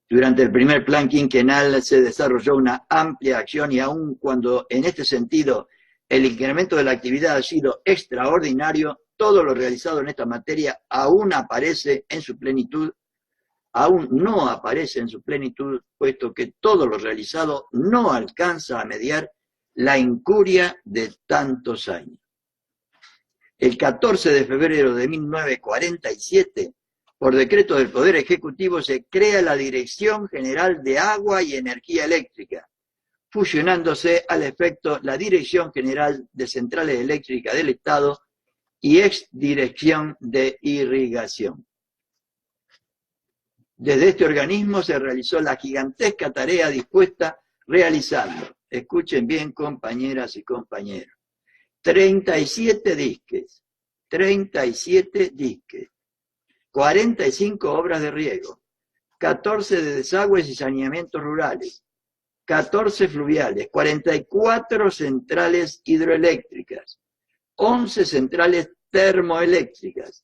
Durante el primer plan quinquenal se desarrolló una amplia acción y aun cuando en este sentido el incremento de la actividad ha sido extraordinario, todo lo realizado en esta materia aún no aparece en su plenitud, puesto que todo lo realizado no alcanza a mediar la incuria de tantos años. El 14 de febrero de 1947, por decreto del Poder Ejecutivo, se crea la Dirección General de Agua y Energía Eléctrica, fusionándose al efecto la Dirección General de Centrales Eléctricas del Estado y Exdirección de Irrigación. Desde este organismo se realizó la gigantesca tarea dispuesta realizando, escuchen bien compañeras y compañeros, 37 disques, 45 obras de riego, 14 de desagües y saneamientos rurales, 14 fluviales, 44 centrales hidroeléctricas, 11 centrales termoeléctricas,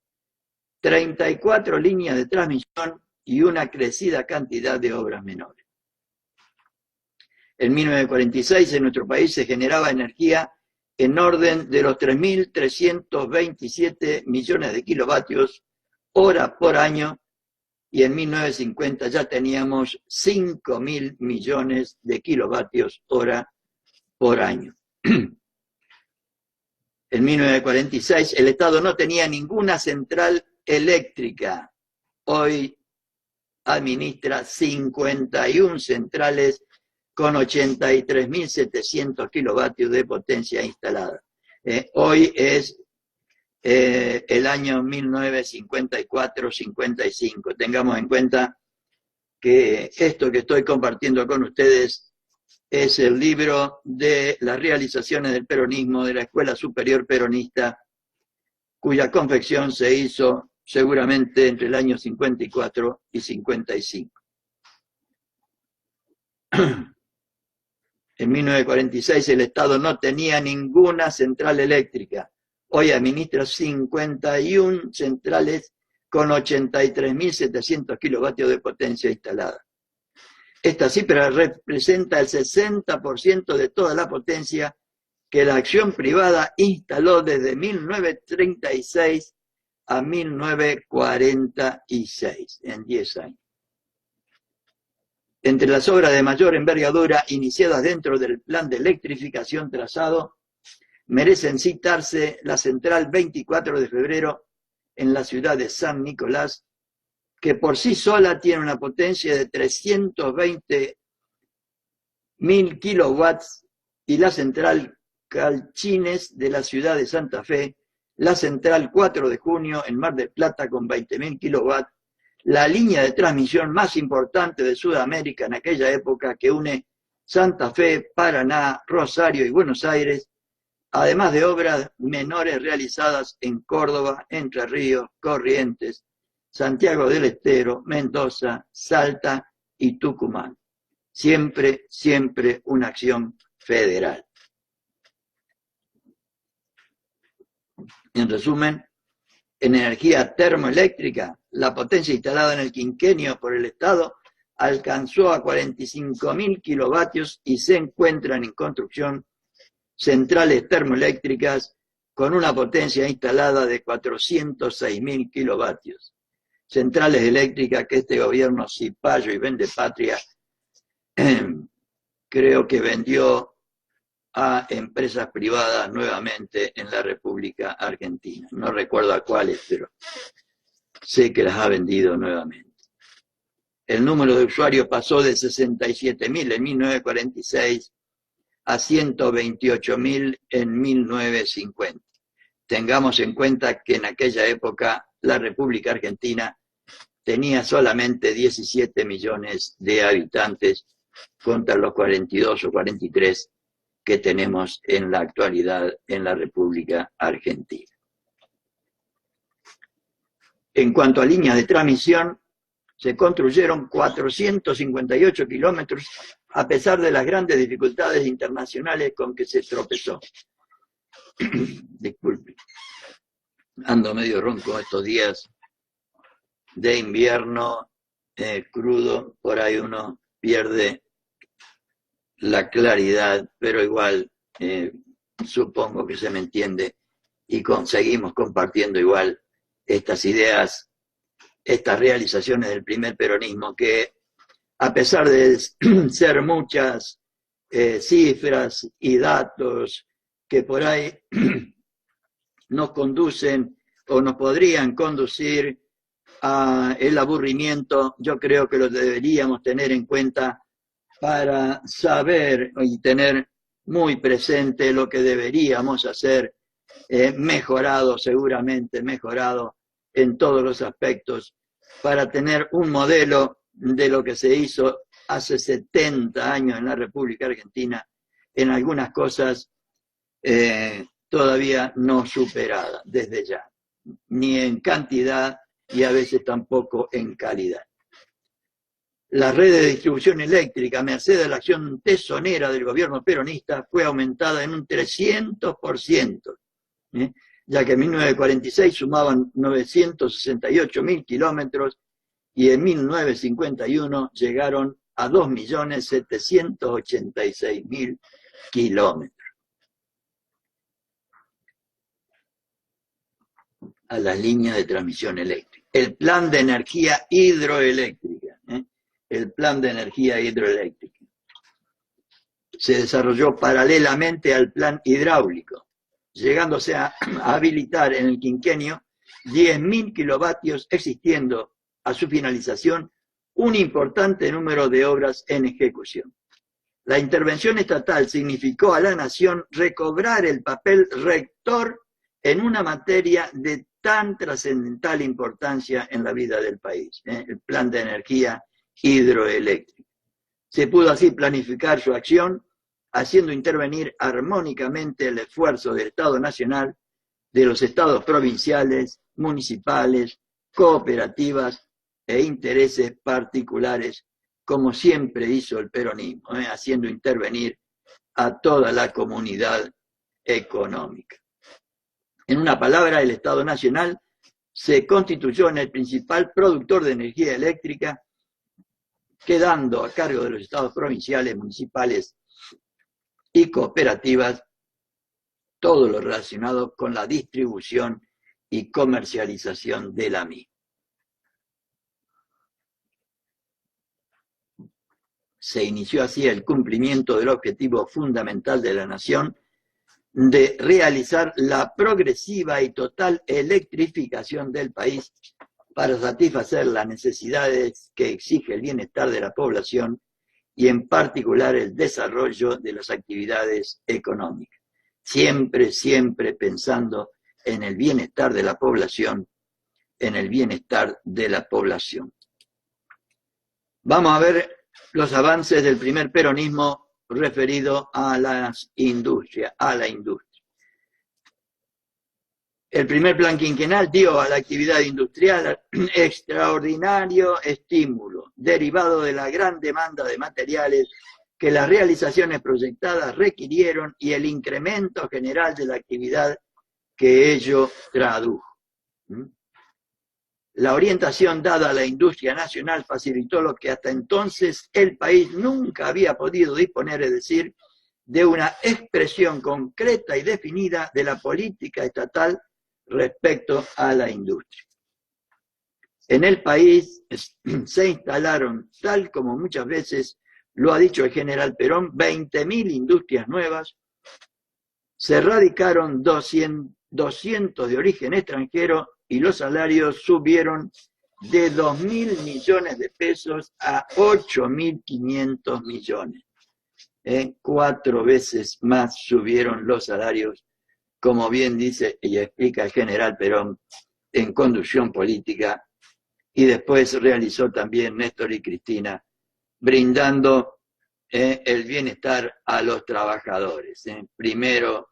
34 líneas de transmisión y una crecida cantidad de obras menores. En 1946 en nuestro país se generaba energía en orden de los 3.327 millones de kilovatios hora por año, y en 1950 ya teníamos 5.000 millones de kilovatios hora por año. En 1946 el Estado no tenía ninguna central eléctrica. Hoy administra 51 centrales con 83.700 kilovatios de potencia instalada. Hoy es el año 1954-55. Tengamos en cuenta que esto que estoy compartiendo con ustedes es el libro de las realizaciones del peronismo de la Escuela Superior Peronista, cuya confección se hizo seguramente entre el año 54 y 55. En 1946 el Estado no tenía ninguna central eléctrica. Hoy administra 51 centrales con 83.700 kilovatios de potencia instalada. Esta cifra representa el 60% de toda la potencia que la acción privada instaló desde 1936 a 1946, en 10 años. Entre las obras de mayor envergadura iniciadas dentro del plan de electrificación trazado, merecen citarse la central 24 de febrero en la ciudad de San Nicolás, que por sí sola tiene una potencia de 320.000 kilowatts, y la central Calchines de la ciudad de Santa Fe, la central 4 de junio en Mar del Plata con 20.000 kilowatts, la línea de transmisión más importante de Sudamérica en aquella época, que une Santa Fe, Paraná, Rosario y Buenos Aires, además de obras menores realizadas en Córdoba, Entre Ríos, Corrientes, Santiago del Estero, Mendoza, Salta y Tucumán. Siempre, siempre una acción federal. En resumen, en energía termoeléctrica, la potencia instalada en el quinquenio por el Estado alcanzó a 45.000 kilovatios y se encuentran en construcción centrales termoeléctricas con una potencia instalada de 406.000 kilovatios. Centrales eléctricas que este gobierno cipayo y vendepatria creo que vendió a empresas privadas nuevamente en la República Argentina. No recuerdo a cuáles, pero sé que las ha vendido nuevamente. El número de usuarios pasó de 67.000 en 1946 a 128.000 en 1950. Tengamos en cuenta que en aquella época la República Argentina tenía solamente 17 millones de habitantes contra los 42 o 43 que tenemos en la actualidad en la República Argentina. En cuanto a líneas de transmisión, se construyeron 458 kilómetros a pesar de las grandes dificultades internacionales con que se tropezó. Disculpe, ando medio ronco estos días de invierno crudo, por ahí uno pierde la claridad, pero igual supongo que se me entiende y seguimos compartiendo igual estas ideas, estas realizaciones del primer peronismo, que a pesar de ser muchas cifras y datos que por ahí nos conducen o nos podrían conducir a el aburrimiento, yo creo que lo deberíamos tener en cuenta para saber y tener muy presente lo que deberíamos hacer, mejorado, seguramente mejorado en todos los aspectos, para tener un modelo de lo que se hizo hace 70 años en la República Argentina, en algunas cosas todavía no superada desde ya, ni en cantidad y a veces tampoco en calidad. La red de distribución eléctrica, a merced de la acción tesonera del gobierno peronista, fue aumentada en un 300%, ya que en 1946 sumaban 968.000 kilómetros y en 1951 llegaron a 2.786.000 kilómetros. A las líneas de transmisión eléctrica. El plan de energía hidroeléctrica. El plan de energía hidroeléctrica se desarrolló paralelamente al plan hidráulico, llegándose a habilitar en el quinquenio 10.000 kilovatios, existiendo a su finalización un importante número de obras en ejecución. La intervención estatal significó a la nación recobrar el papel rector en una materia de tan trascendental importancia en la vida del país, el plan de energía hidroeléctrica. Se pudo así planificar su acción, haciendo intervenir armónicamente el esfuerzo del Estado Nacional, de los estados provinciales, municipales, cooperativas e intereses particulares, como siempre hizo el peronismo, haciendo intervenir a toda la comunidad económica. En una palabra, el Estado Nacional se constituyó en el principal productor de energía eléctrica, quedando a cargo de los estados provinciales, municipales y cooperativas todo lo relacionado con la distribución y comercialización de la misma. Se inició así el cumplimiento del objetivo fundamental de la nación de realizar la progresiva y total electrificación del país para satisfacer las necesidades que exige el bienestar de la población y en particular el desarrollo de las actividades económicas. Siempre, siempre pensando en el bienestar de la población, en el bienestar de la población. Vamos a ver los avances del primer peronismo referido a las industrias, a la industria. El primer plan quinquenal dio a la actividad industrial extraordinario estímulo, derivado de la gran demanda de materiales que las realizaciones proyectadas requirieron y el incremento general de la actividad que ello tradujo. La orientación dada a la industria nacional facilitó lo que hasta entonces el país nunca había podido disponer, es decir, de una expresión concreta y definida de la política estatal respecto a la industria. En el país se instalaron, tal como muchas veces lo ha dicho el general Perón, 20.000 industrias nuevas, se radicaron 200 de origen extranjero y los salarios subieron de 2.000 millones de pesos a 8.500 millones. 4 veces más subieron los salarios, como bien dice y explica el general Perón en Conducción Política, y después realizó también Néstor y Cristina, brindando el bienestar a los trabajadores. Primero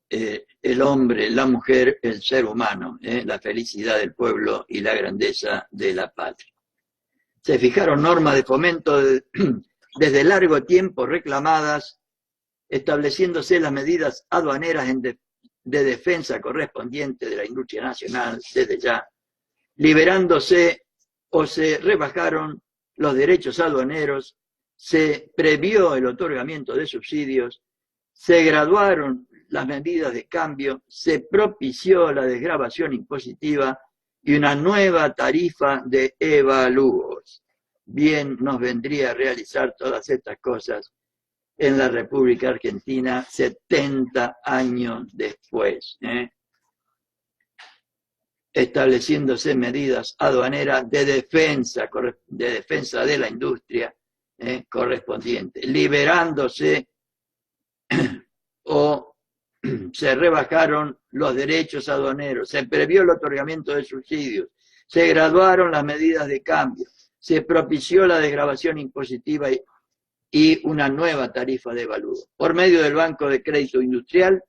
el hombre, la mujer, el ser humano, la felicidad del pueblo y la grandeza de la patria. Se fijaron normas de fomento desde largo tiempo reclamadas, estableciéndose las medidas aduaneras de defensa correspondiente de la industria nacional desde ya, liberándose o se rebajaron los derechos aduaneros, se previó el otorgamiento de subsidios, se graduaron las medidas de cambio, se propició la desgravación impositiva y una nueva tarifa de evalúos. Bien nos vendría a realizar todas estas cosas en la República Argentina 70 años después, estableciéndose medidas aduaneras de defensa de la industria correspondiente, liberándose o se rebajaron los derechos aduaneros, se previó el otorgamiento de subsidios, se graduaron las medidas de cambio, se propició la desgravación impositiva y una nueva tarifa de evalúo. Por medio del Banco de Crédito Industrial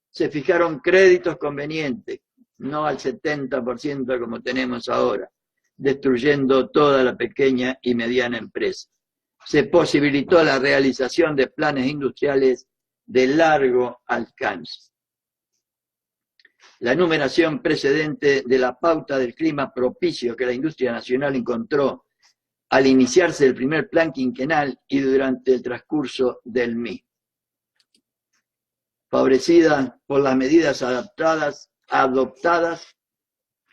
se fijaron créditos convenientes, no al 70% como tenemos ahora, destruyendo toda la pequeña y mediana empresa. Se posibilitó la realización de planes industriales de largo alcance. La enumeración precedente de la pauta del clima propicio que la industria nacional encontró al iniciarse el primer plan quinquenal y durante el transcurso del mismo. Favorecida por las medidas adoptadas,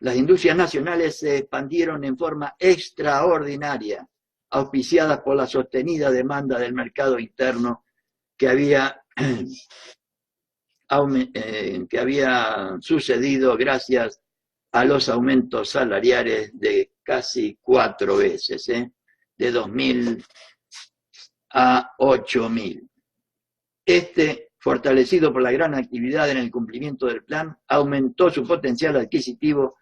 las industrias nacionales se expandieron en forma extraordinaria, auspiciadas por la sostenida demanda del mercado interno que había sucedido gracias a los aumentos salariales de casi 4 veces, de 2.000 a 8.000. Este, fortalecido por la gran actividad en el cumplimiento del plan, aumentó su potencial adquisitivo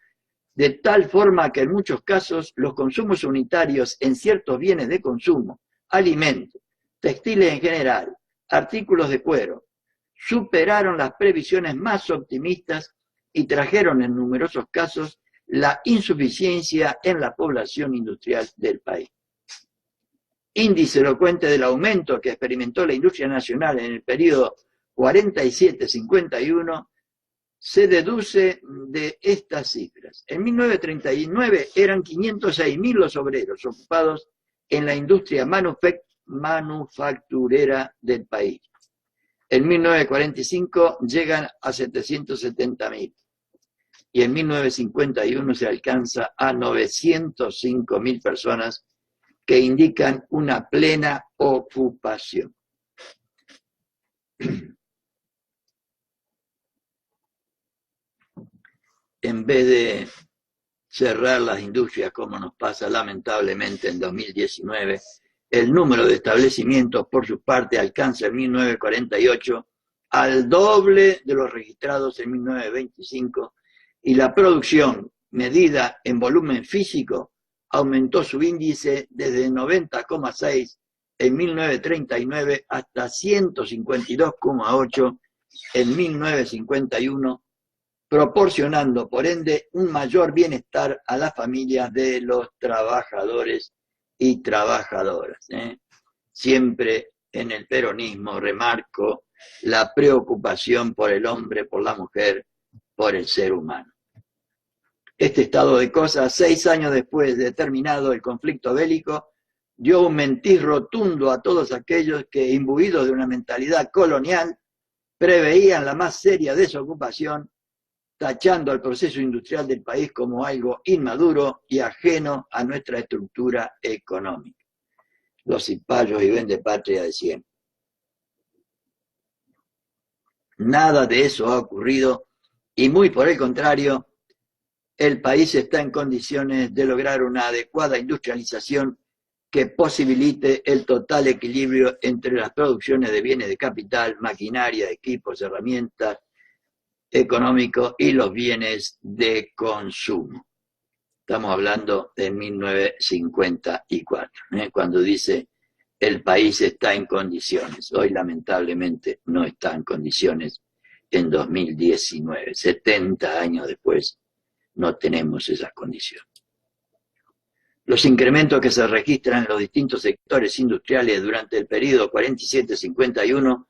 de tal forma que en muchos casos los consumos unitarios en ciertos bienes de consumo, alimentos, textiles en general, artículos de cuero, superaron las previsiones más optimistas y trajeron en numerosos casos la insuficiencia en la población industrial del país. Índice elocuente del aumento que experimentó la industria nacional en el periodo 47-51 se deduce de estas cifras. En 1939 eran 506.000 los obreros ocupados en la industria manufacturera del país. En 1945 llegan a 770.000 y en 1951 se alcanza a 905.000 personas que indican una plena ocupación. En vez de cerrar las industrias como nos pasa lamentablemente en 2019, el número de establecimientos por su parte alcanza en 1948 al doble de los registrados en 1925 y la producción medida en volumen físico aumentó su índice desde 90,6 en 1939 hasta 152,8 en 1951, proporcionando por ende un mayor bienestar a las familias de los trabajadores y trabajadoras. Siempre en el peronismo remarco la preocupación por el hombre, por la mujer, por el ser humano. Este estado de cosas, 6 años después de terminado el conflicto bélico, dio un mentir rotundo a todos aquellos que, imbuidos de una mentalidad colonial, preveían la más seria desocupación, tachando al proceso industrial del país como algo inmaduro y ajeno a nuestra estructura económica. Los cipayos y vendepatria de siempre. Nada de eso ha ocurrido y muy por el contrario, el país está en condiciones de lograr una adecuada industrialización que posibilite el total equilibrio entre las producciones de bienes de capital, maquinaria, equipos, herramientas, económicos y los bienes de consumo. Estamos hablando de 1954, cuando dice el país está en condiciones. Hoy lamentablemente no está en condiciones en 2019, 70 años después. No tenemos esas condiciones. Los incrementos que se registran en los distintos sectores industriales durante el periodo 47-51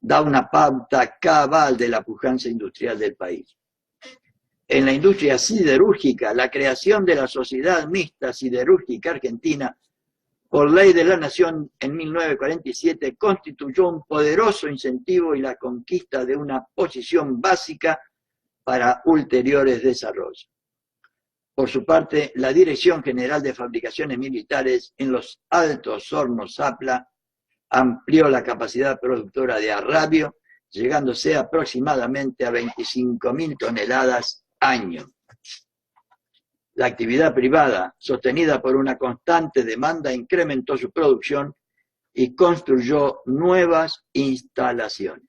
da una pauta cabal de la pujanza industrial del país. En la industria siderúrgica, la creación de la Sociedad Mixta Siderúrgica Argentina, por ley de la Nación en 1947, constituyó un poderoso incentivo y la conquista de una posición básica para ulteriores desarrollos. Por su parte, la Dirección General de Fabricaciones Militares en los Altos Hornos Zapla amplió la capacidad productora de Arrabio, llegándose aproximadamente a 25.000 toneladas año. La actividad privada, sostenida por una constante demanda, incrementó su producción y construyó nuevas instalaciones.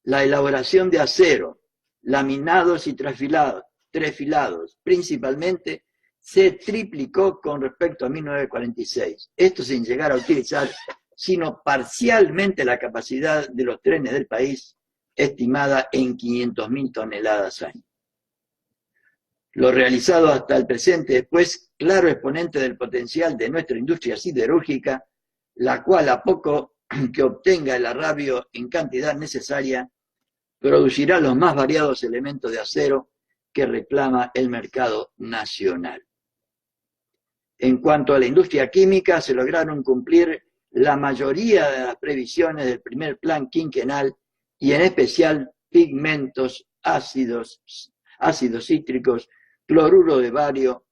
La elaboración de acero, laminados y trefilados, principalmente, se triplicó con respecto a 1946. Esto sin llegar a utilizar sino parcialmente la capacidad de los trenes del país, estimada en 500.000 toneladas año. Lo realizado hasta el presente es, pues, claro exponente del potencial de nuestra industria siderúrgica, la cual, a poco que obtenga el Arrabio en cantidad necesaria, producirá los más variados elementos de acero que reclama el mercado nacional. En cuanto a la industria química, se lograron cumplir la mayoría de las previsiones del primer plan quinquenal y en especial pigmentos, ácidos cítricos, cloruro de bario,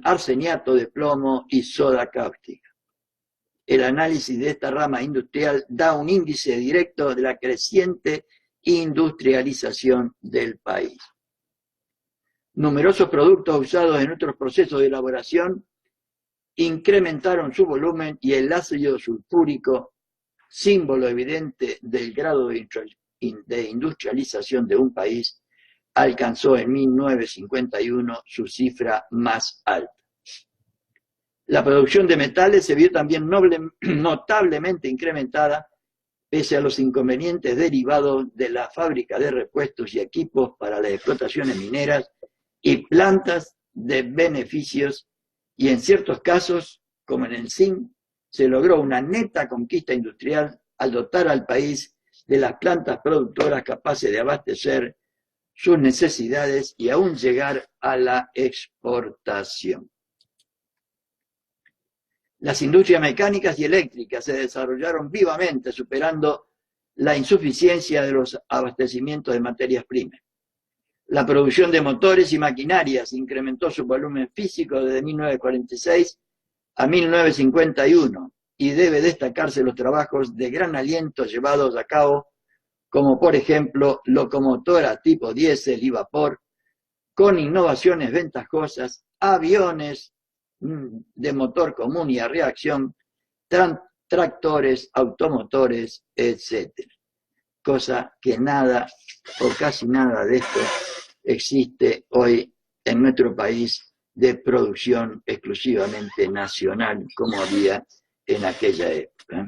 arseniato de plomo y soda cáustica. El análisis de esta rama industrial da un índice directo de la creciente industrialización del país. Numerosos productos usados en otros procesos de elaboración incrementaron su volumen y el ácido sulfúrico símbolo evidente del grado de industrialización de un país, alcanzó en 1951 su cifra más alta. La producción de metales se vio también notablemente incrementada pese a los inconvenientes derivados de la fábrica de repuestos y equipos para las explotaciones mineras y plantas de beneficios, y en ciertos casos, como en el zinc, se logró una neta conquista industrial al dotar al país de las plantas productoras capaces de abastecer sus necesidades y aún llegar a la exportación. Las industrias mecánicas y eléctricas se desarrollaron vivamente, superando la insuficiencia de los abastecimientos de materias primas. La producción de motores y maquinarias incrementó su volumen físico desde 1946 a 1951 y debe destacarse los trabajos de gran aliento llevados a cabo, como por ejemplo locomotora tipo diésel y vapor, con innovaciones ventajosas, aviones de motor común y a reacción, tractores, automotores, etc. Cosa que nada o casi nada de esto existe hoy en nuestro país de producción exclusivamente nacional, como había en aquella época.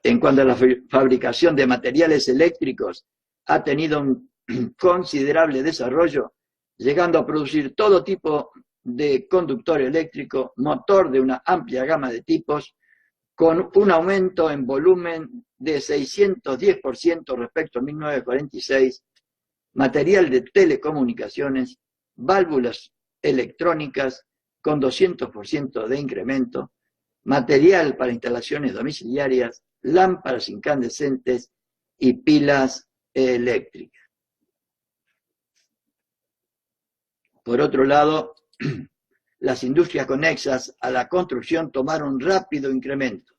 En cuanto a la fabricación de materiales eléctricos, ha tenido un considerable desarrollo, llegando a producir todo tipo de conductor eléctrico, motor de una amplia gama de tipos, con un aumento en volumen de 610% respecto a 1946, material de telecomunicaciones, válvulas electrónicas con 200% de incremento, material para instalaciones domiciliarias, lámparas incandescentes y pilas eléctricas. Por otro lado, las industrias conexas a la construcción tomaron rápido incremento,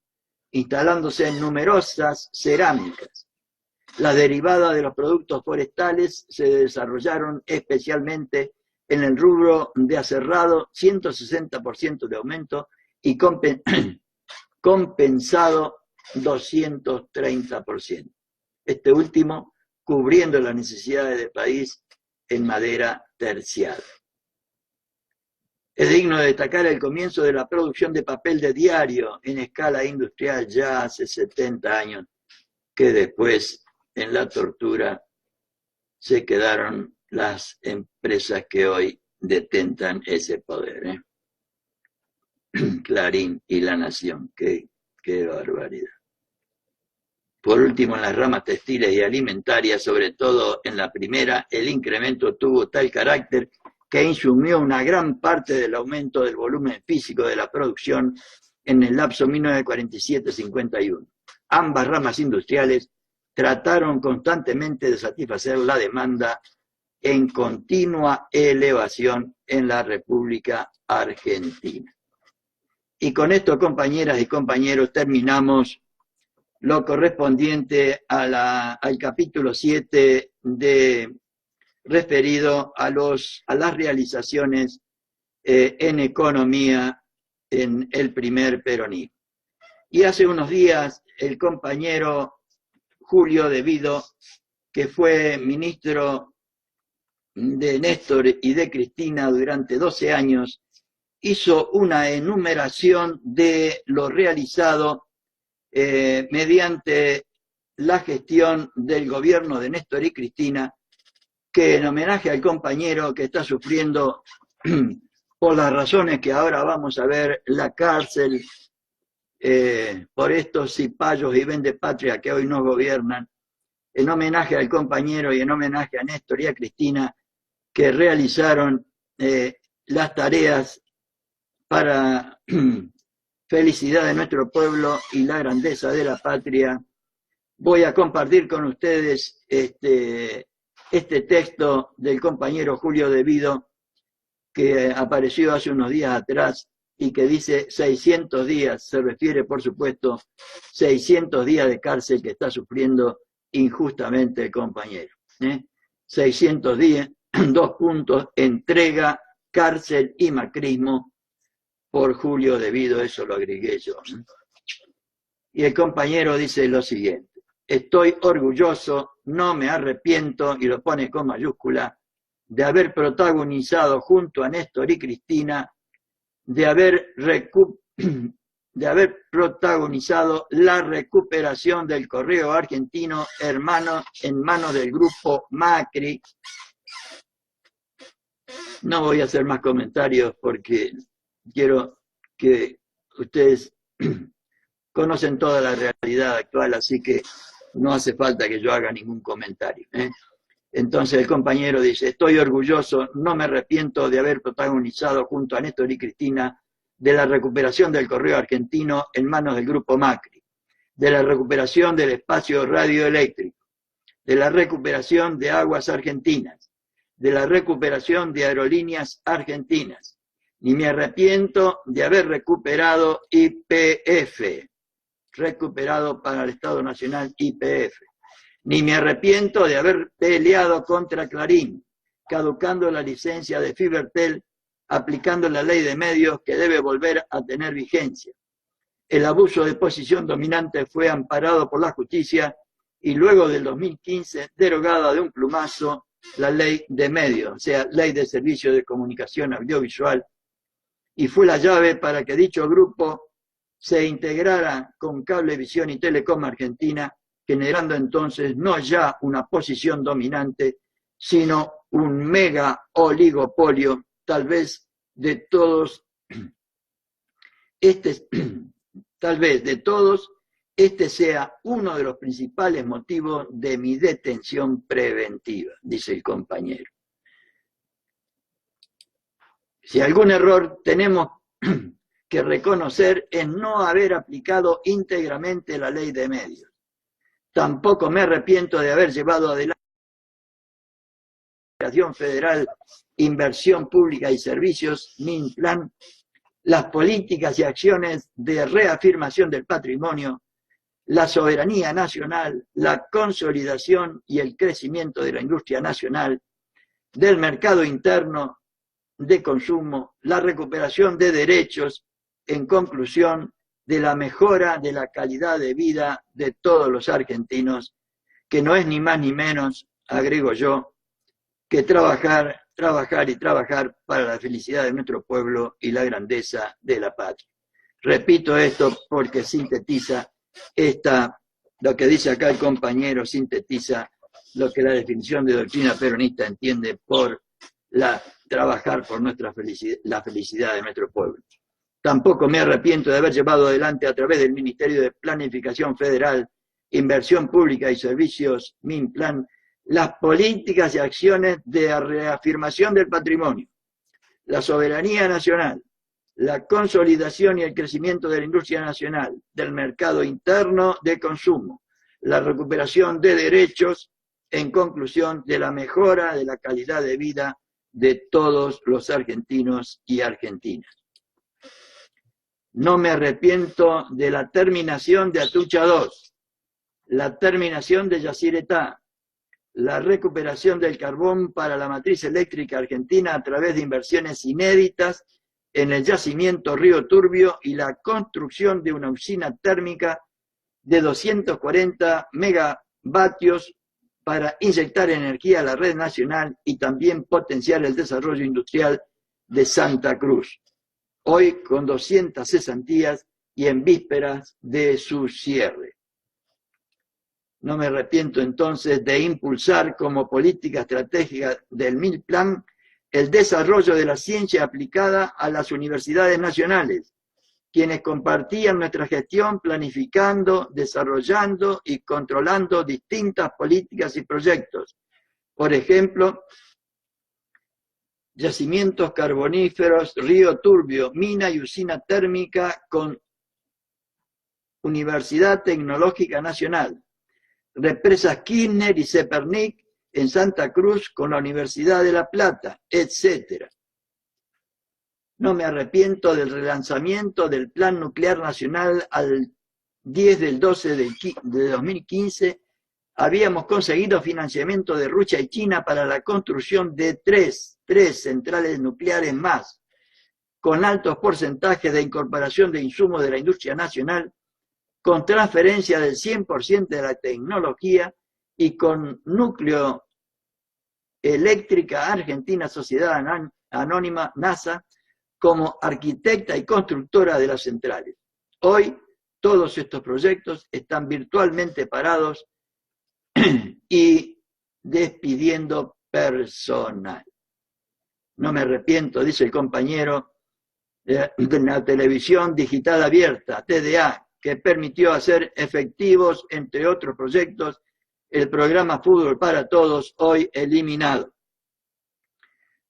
instalándose en numerosas cerámicas. Las derivadas de los productos forestales se desarrollaron especialmente en el rubro de aserrado, 160% de aumento, y compensado 230%. Este último cubriendo las necesidades del país en madera terciaria. Es digno de destacar el comienzo de la producción de papel de diario en escala industrial ya hace 70 años, que después en la tortura se quedaron las empresas que hoy detentan ese poder. Clarín y La Nación, qué barbaridad. Por último, en las ramas textiles y alimentarias, sobre todo en la primera, el incremento tuvo tal carácter que insumió una gran parte del aumento del volumen físico de la producción en el lapso 1947-51. Ambas ramas industriales trataron constantemente de satisfacer la demanda en continua elevación en la República Argentina. Y con esto, compañeras y compañeros, terminamos lo correspondiente al capítulo 7 referido a las realizaciones en economía en el primer peronismo. Y hace unos días el compañero Julio De Vido, que fue ministro de Néstor y de Cristina durante 12 años, hizo una enumeración de lo realizado mediante la gestión del gobierno de Néstor y Cristina, que en homenaje al compañero que está sufriendo por las razones que ahora vamos a ver, la cárcel, por estos cipayos y vendepatria que hoy nos gobiernan, en homenaje al compañero y en homenaje a Néstor y a Cristina, que realizaron las tareas para felicidad de nuestro pueblo y la grandeza de la patria, voy a compartir con ustedes este texto del compañero Julio De Vido, que apareció hace unos días atrás y que dice 600 días, se refiere por supuesto 600 días de cárcel que está sufriendo injustamente el compañero. 600 días, 2 puntos, entrega, cárcel y macrismo por Julio De Vido, eso lo agregué yo. Y el compañero dice lo siguiente: estoy orgulloso, no me arrepiento, y lo pone con mayúscula, de haber protagonizado junto a Néstor y Cristina, de haber protagonizado la recuperación del correo argentino en manos del grupo Macri. No voy a hacer más comentarios porque quiero que ustedes conocen toda la realidad actual, así que no hace falta que yo haga ningún comentario. Entonces el compañero dice: estoy orgulloso, no me arrepiento de haber protagonizado junto a Néstor y Cristina de la recuperación del correo argentino en manos del grupo Macri, de la recuperación del espacio radioeléctrico, de la recuperación de aguas argentinas, de la recuperación de aerolíneas argentinas, ni me arrepiento de haber recuperado YPF, recuperado para el Estado Nacional YPF, ni me arrepiento de haber peleado contra Clarín, caducando la licencia de Fibertel, aplicando la ley de medios que debe volver a tener vigencia. El abuso de posición dominante fue amparado por la justicia y luego del 2015 derogada de un plumazo la ley de medios, o sea, ley de servicios de comunicación audiovisual, y fue la llave para que dicho grupo se integrara con Cablevisión y Telecom Argentina, generando entonces no ya una posición dominante, sino un mega oligopolio, tal vez de todos, este sea uno de los principales motivos de mi detención preventiva, dice el compañero. Si algún error tenemos que reconocer es no haber aplicado íntegramente la ley de medios. Tampoco me arrepiento de haber llevado adelante la Administración Federal, Inversión Pública y Servicios, MINPLAN, las políticas y acciones de reafirmación del patrimonio, la soberanía nacional, la consolidación y el crecimiento de la industria nacional, del mercado interno de consumo, la recuperación de derechos, en conclusión, de la mejora de la calidad de vida de todos los argentinos, que no es ni más ni menos, agrego yo, que trabajar para la felicidad de nuestro pueblo y la grandeza de la patria. Repito esto porque sintetiza lo que dice acá el compañero, sintetiza lo que la definición de doctrina peronista entiende por trabajar por la felicidad de nuestro pueblo. Tampoco me arrepiento de haber llevado adelante a través del Ministerio de Planificación Federal, Inversión Pública y Servicios, MINPLAN, las políticas y acciones de reafirmación del patrimonio, la soberanía nacional, la consolidación y el crecimiento de la industria nacional, del mercado interno de consumo, la recuperación de derechos, en conclusión, de la mejora de la calidad de vida de todos los argentinos y argentinas. No me arrepiento de la terminación de Atucha 2, la terminación de Yacyretá, la recuperación del carbón para la matriz eléctrica argentina a través de inversiones inéditas en el yacimiento Río Turbio y la construcción de una usina térmica de 240 megavatios para inyectar energía a la red nacional y también potenciar el desarrollo industrial de Santa Cruz, hoy con 200 cesantías y en vísperas de su cierre. No me arrepiento entonces de impulsar como política estratégica del MINPLAN el desarrollo de la ciencia aplicada a las universidades nacionales, quienes compartían nuestra gestión planificando, desarrollando y controlando distintas políticas y proyectos. Por ejemplo, yacimientos carboníferos, Río Turbio, mina y usina térmica con Universidad Tecnológica Nacional, represas Kirchner y Zepernik en Santa Cruz con la Universidad de La Plata, etc. No me arrepiento del relanzamiento del Plan Nuclear Nacional al 10 del 12 de 2015. Habíamos conseguido financiamiento de Rusia y China para la construcción de tres centrales nucleares más, con altos porcentajes de incorporación de insumos de la industria nacional, con transferencia del 100% de la tecnología y con núcleo Eléctrica Argentina Sociedad Anónima, NASA, como arquitecta y constructora de las centrales. Hoy todos estos proyectos están virtualmente parados y despidiendo personal. No me arrepiento, dice el compañero, de la televisión digital abierta, TDA, que permitió hacer efectivos, entre otros proyectos, el programa Fútbol para Todos, hoy eliminado.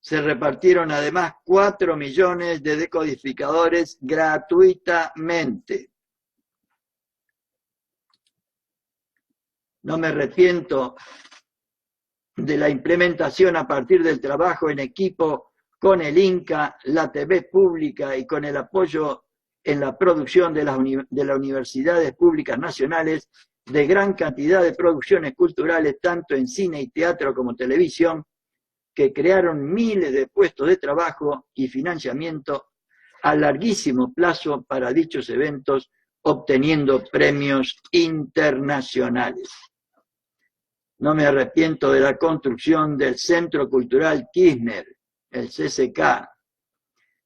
Se repartieron además 4 millones de decodificadores gratuitamente. No me arrepiento de la implementación a partir del trabajo en equipo con el INCA, la TV pública y con el apoyo en la producción de las universidades públicas nacionales de gran cantidad de producciones culturales, tanto en cine y teatro como televisión, que crearon miles de puestos de trabajo y financiamiento a larguísimo plazo para dichos eventos, obteniendo premios internacionales. No me arrepiento de la construcción del Centro Cultural Kirchner, el CCK,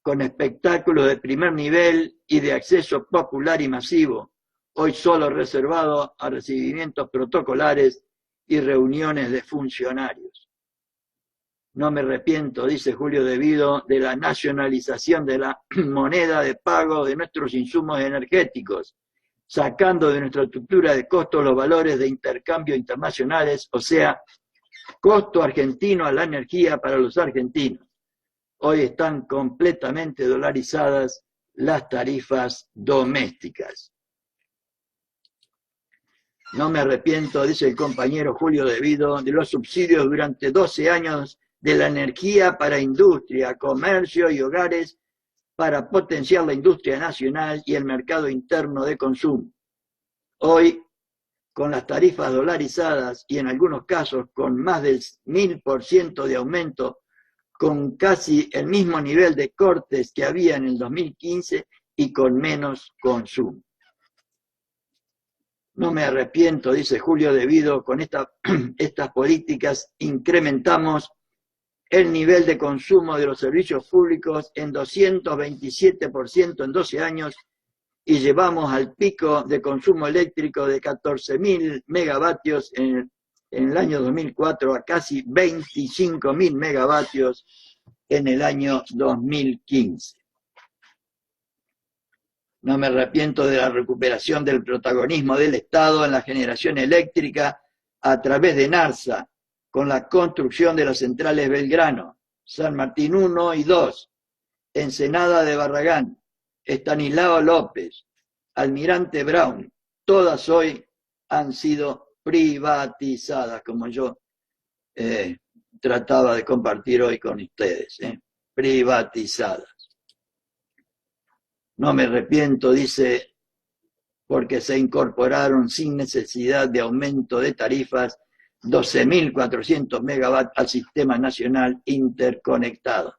con espectáculos de primer nivel y de acceso popular y masivo, hoy solo reservado a recibimientos protocolares y reuniones de funcionarios. No me arrepiento, dice Julio De Vido, de la nacionalización de la moneda de pago de nuestros insumos energéticos, sacando de nuestra estructura de costos los valores de intercambio internacionales, o sea, costo argentino a la energía para los argentinos. Hoy están completamente dolarizadas las tarifas domésticas. No me arrepiento, dice el compañero Julio De Vido, de los subsidios durante 12 años de la energía para industria, comercio y hogares para potenciar la industria nacional y el mercado interno de consumo. Hoy, con las tarifas dolarizadas y en algunos casos con más del 1000% de aumento, con casi el mismo nivel de cortes que había en el 2015 y con menos consumo. No me arrepiento, dice Julio De Vido, con estas políticas incrementamos el nivel de consumo de los servicios públicos en 227% en 12 años y llevamos al pico de consumo eléctrico de 14.000 megavatios en el año 2004 a casi 25.000 megavatios en el año 2015. No me arrepiento de la recuperación del protagonismo del Estado en la generación eléctrica a través de NARSA, con la construcción de las centrales Belgrano, San Martín 1 y 2, Ensenada de Barragán, Estanislao López, Almirante Brown, todas hoy han sido privatizadas, como yo trataba de compartir hoy con ustedes, privatizadas. No me arrepiento, dice, porque se incorporaron sin necesidad de aumento de tarifas 12.400 megawatts al sistema nacional interconectado.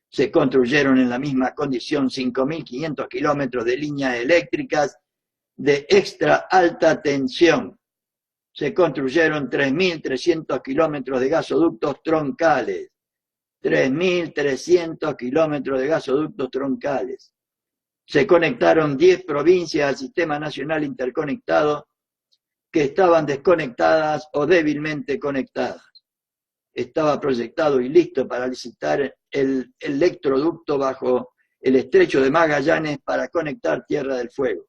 Se construyeron en la misma condición 5.500 kilómetros de líneas eléctricas de extra alta tensión. Se construyeron 3.300 kilómetros de gasoductos troncales. 3.300 kilómetros de gasoductos troncales. Se conectaron 10 provincias al sistema nacional interconectado que estaban desconectadas o débilmente conectadas. Estaba proyectado y listo para licitar el electroducto bajo el estrecho de Magallanes para conectar Tierra del Fuego.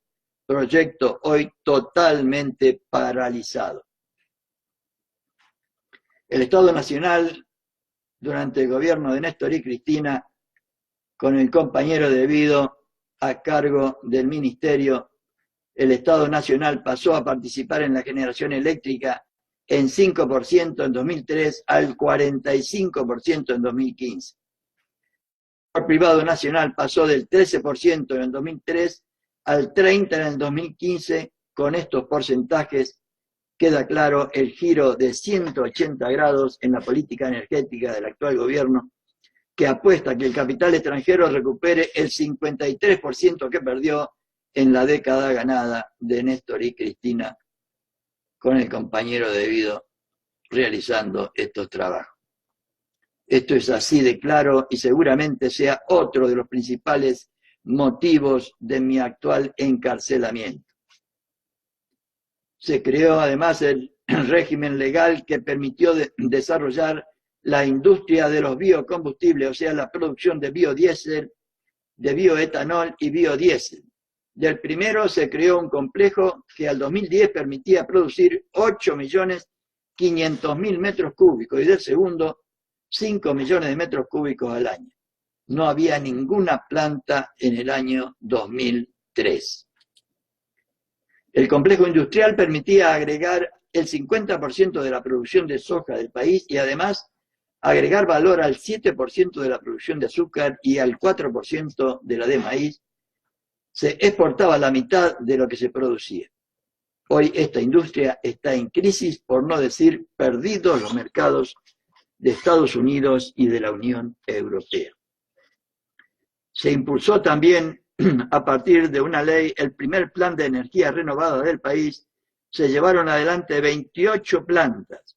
Proyecto hoy totalmente paralizado. El Estado Nacional, durante el gobierno de Néstor y Cristina, con el compañero De Vido a cargo del ministerio, el Estado Nacional pasó a participar en la generación eléctrica en 5% en 2003 al 45% en 2015. El privado nacional pasó del 13% en el 2003 al 30% en el 2015. Con estos porcentajes queda claro el giro de 180 grados en la política energética del actual gobierno, que apuesta a que el capital extranjero recupere el 53% que perdió en la década ganada de Néstor y Cristina con el compañero debido realizando estos trabajos. Esto es así de claro y seguramente sea otro de los principales motivos de mi actual encarcelamiento. Se creó además el régimen legal que permitió desarrollar la industria de los biocombustibles, o sea, la producción de biodiesel, de bioetanol y biodiesel. Del primero se creó un complejo que al 2010 permitía producir 8.500.000 metros cúbicos y del segundo 5 millones de metros cúbicos al año. No había ninguna planta en el año 2003. El complejo industrial permitía agregar el 50% de la producción de soja del país y además agregar valor al 7% de la producción de azúcar y al 4% de la de maíz. Se exportaba la mitad de lo que se producía. Hoy esta industria está en crisis, por no decir perdidos los mercados de Estados Unidos y de la Unión Europea. Se impulsó también, a partir de una ley, el primer plan de energía renovada del país. Se llevaron adelante 28 plantas,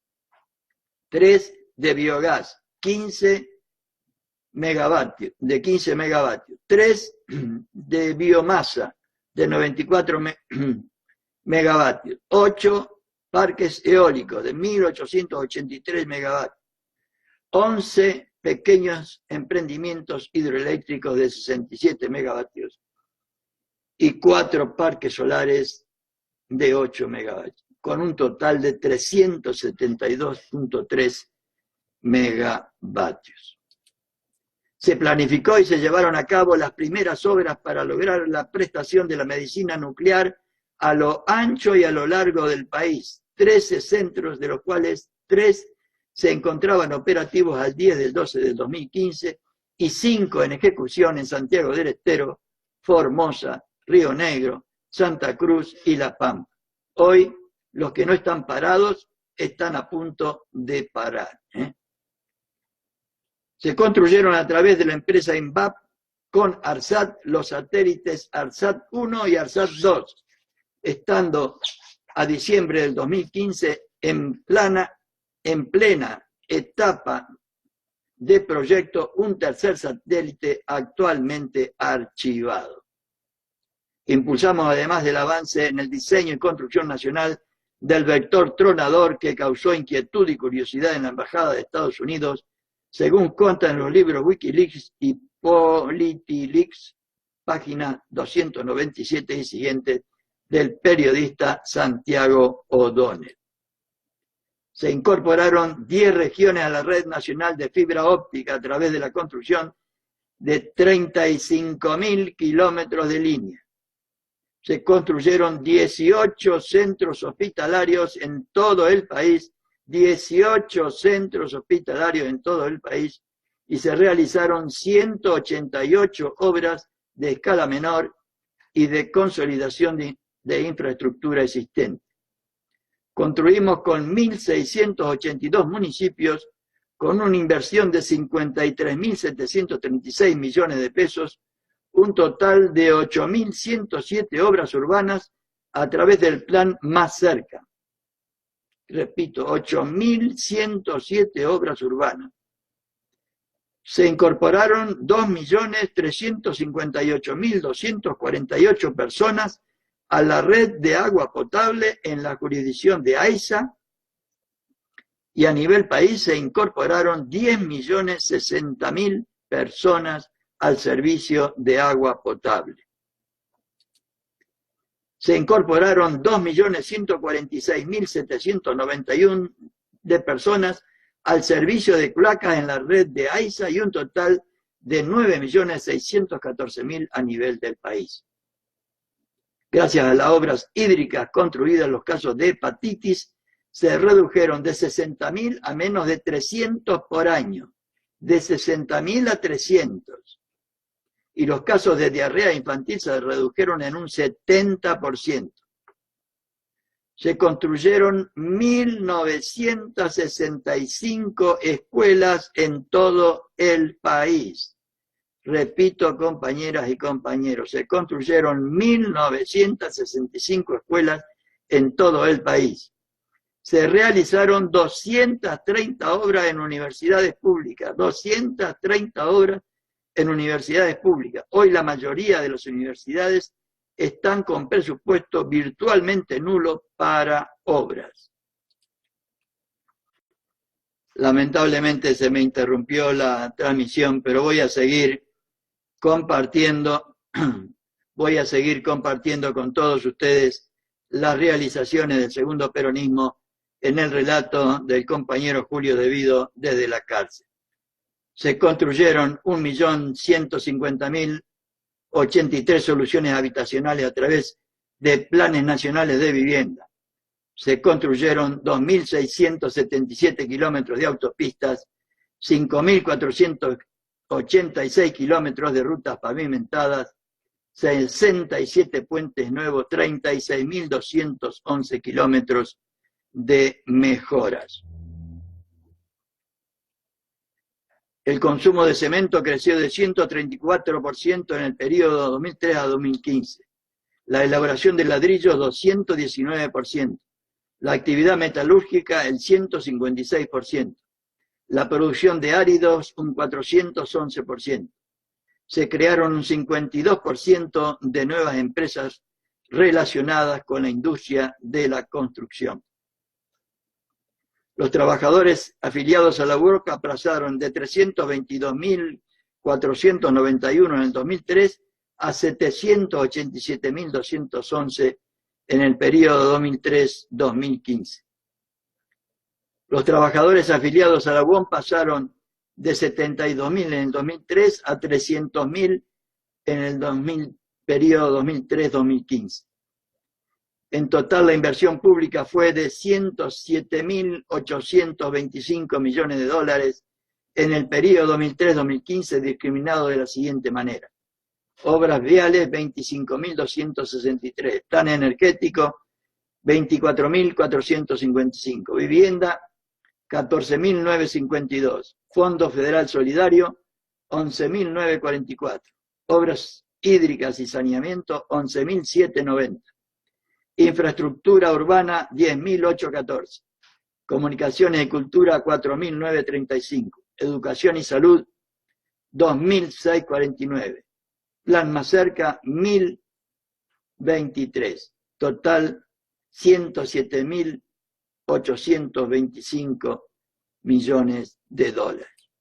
3 de biogás, 15 megavatios, 3 de biomasa, de 94 megavatios, 8 parques eólicos, de 1.883 megavatios, 11 pequeños emprendimientos hidroeléctricos de 67 megavatios y 4 parques solares de 8 megavatios, con un total de 372.3 megavatios. Se planificó y se llevaron a cabo las primeras obras para lograr la prestación de la medicina nuclear a lo ancho y a lo largo del país. 13 centros, de los cuales 3 se encontraban operativos al 10 del 12 del 2015 y 5 en ejecución en Santiago del Estero, Formosa, Río Negro, Santa Cruz y La Pampa. Hoy los que no están parados están a punto de parar. Se construyeron a través de la empresa INVAP con ARSAT los satélites ARSAT 1 y ARSAT 2, estando a diciembre del 2015 en plena etapa de proyecto un tercer satélite actualmente archivado. Impulsamos además del avance en el diseño y construcción nacional del vector tronador que causó inquietud y curiosidad en la Embajada de Estados Unidos, según consta en los libros Wikileaks y PolitiLeaks, página 297 y siguiente, del periodista Santiago O'Donnell. Se incorporaron 10 regiones a la red nacional de fibra óptica a través de la construcción de 35.000 kilómetros de línea. Se construyeron 18 centros hospitalarios en todo el país, 18 centros hospitalarios en todo el país, y se realizaron 188 obras de escala menor y de consolidación de infraestructura existente. Construimos con 1.682 municipios, con una inversión de 53.736 millones de pesos, un total de 8.107 obras urbanas a través del plan Más Cerca. Repito, 8.107 obras urbanas. Se incorporaron 2.358.248 personas a la red de agua potable en la jurisdicción de AISA, y a nivel país se incorporaron 10.060.000 personas al servicio de agua potable. Se incorporaron 2.146.791 de personas al servicio de cloacas en la red de AISA y un total de 9.614.000 a nivel del país. Gracias a las obras hídricas construidas en los casos de hepatitis, se redujeron de 60.000 a menos de 300 por año, de 60.000 a 300. Y los casos de diarrea infantil se redujeron en un 70%. Se construyeron 1.965 escuelas en todo el país. Repito, compañeras y compañeros, se construyeron 1.965 escuelas en todo el país. Se realizaron 230 obras en universidades públicas, 230 obras en universidades públicas. Hoy la mayoría de las universidades están con presupuesto virtualmente nulo para obras. Lamentablemente se me interrumpió la transmisión, pero voy a seguir compartiendo con todos ustedes las realizaciones del segundo peronismo en el relato del compañero Julio De Vido desde la cárcel. Se construyeron 1.150.083 soluciones habitacionales a través de planes nacionales de vivienda. Se construyeron 2.677 kilómetros de autopistas, 5.486 kilómetros de rutas pavimentadas, 67 puentes nuevos, 36.211 kilómetros de mejoras. El consumo de cemento creció de 134% en el periodo 2003 a 2015. La elaboración de ladrillos 219%. La actividad metalúrgica el 156%. La producción de áridos un 411%. Se crearon un 52% de nuevas empresas relacionadas con la industria de la construcción. Los trabajadores afiliados a la UOCRA pasaron de 322.491 en el 2003 a 787.211 en el periodo 2003-2015. Los trabajadores afiliados a la UOM pasaron de 72.000 en el 2003 a 300.000 en el periodo 2003-2015. En total, la inversión pública fue de 107.825 millones de dólares en el periodo 2003-2015, discriminado de la siguiente manera. Obras viales, 25.263. Plan energético, 24.455. Vivienda, 14.952. Fondo Federal Solidario, 11.944. Obras hídricas y saneamiento, 11.790. Infraestructura urbana, 10.814. Comunicaciones y cultura, 4.935. Educación y salud, 2.649. Plan Más Cerca, 1.023. Total, 107.825 millones de dólares.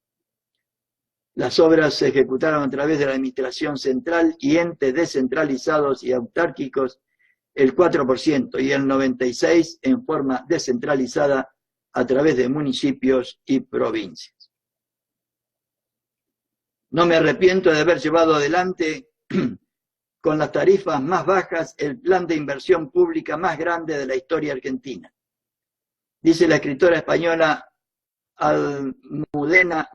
Las obras se ejecutaron a través de la administración central y entes descentralizados y autárquicos el 4% y el 96% en forma descentralizada a través de municipios y provincias. No me arrepiento de haber llevado adelante con las tarifas más bajas el plan de inversión pública más grande de la historia argentina. Dice la escritora española Almudena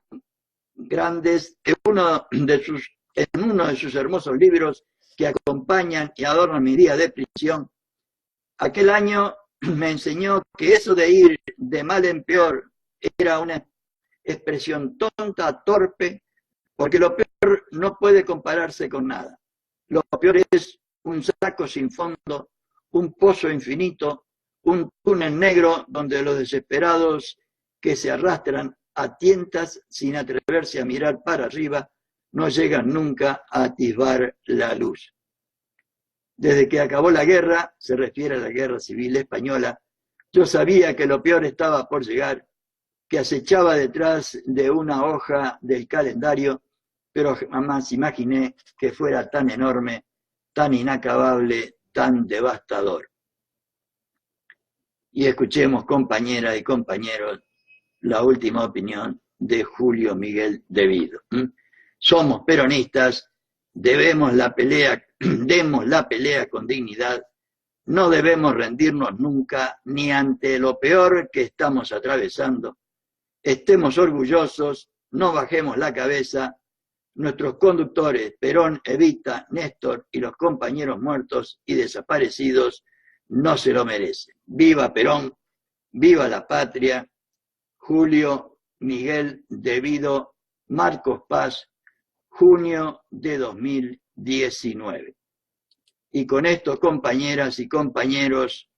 Grandes en uno de sus hermosos libros que acompañan y adornan mi día de prisión. Aquel año me enseñó que eso de ir de mal en peor era una expresión tonta, torpe, porque lo peor no puede compararse con nada. Lo peor es un saco sin fondo, un pozo infinito, un túnel negro donde los desesperados que se arrastran a tientas sin atreverse a mirar para arriba no llegan nunca a atisbar la luz. Desde que acabó la guerra, se refiere a la guerra civil española, yo sabía que lo peor estaba por llegar, que acechaba detrás de una hoja del calendario, pero jamás imaginé que fuera tan enorme, tan inacabable, tan devastador. Y escuchemos, compañeras y compañeros, la última opinión de Julio Miguel De Vido. Somos peronistas, demos la pelea con dignidad, no debemos rendirnos nunca ni ante lo peor que estamos atravesando. Estemos orgullosos, no bajemos la cabeza. Nuestros conductores, Perón, Evita, Néstor y los compañeros muertos y desaparecidos, no se lo merecen. ¡Viva Perón! ¡Viva la patria! Julio Miguel De Vido, Marcos Paz, junio de 2019. Y con esto, compañeras y compañeros,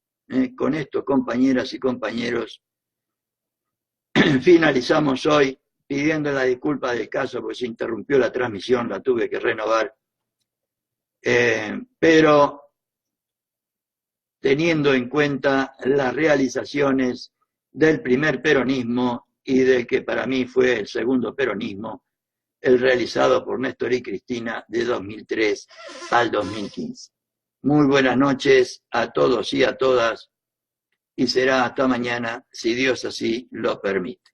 finalizamos hoy pidiendo la disculpa del caso porque se interrumpió la transmisión, la tuve que renovar. Pero teniendo en cuenta las realizaciones del primer peronismo y del que para mí fue el segundo peronismo, el realizado por Néstor y Cristina de 2003 al 2015. Muy buenas noches a todos y a todas, y será hasta mañana, si Dios así lo permite.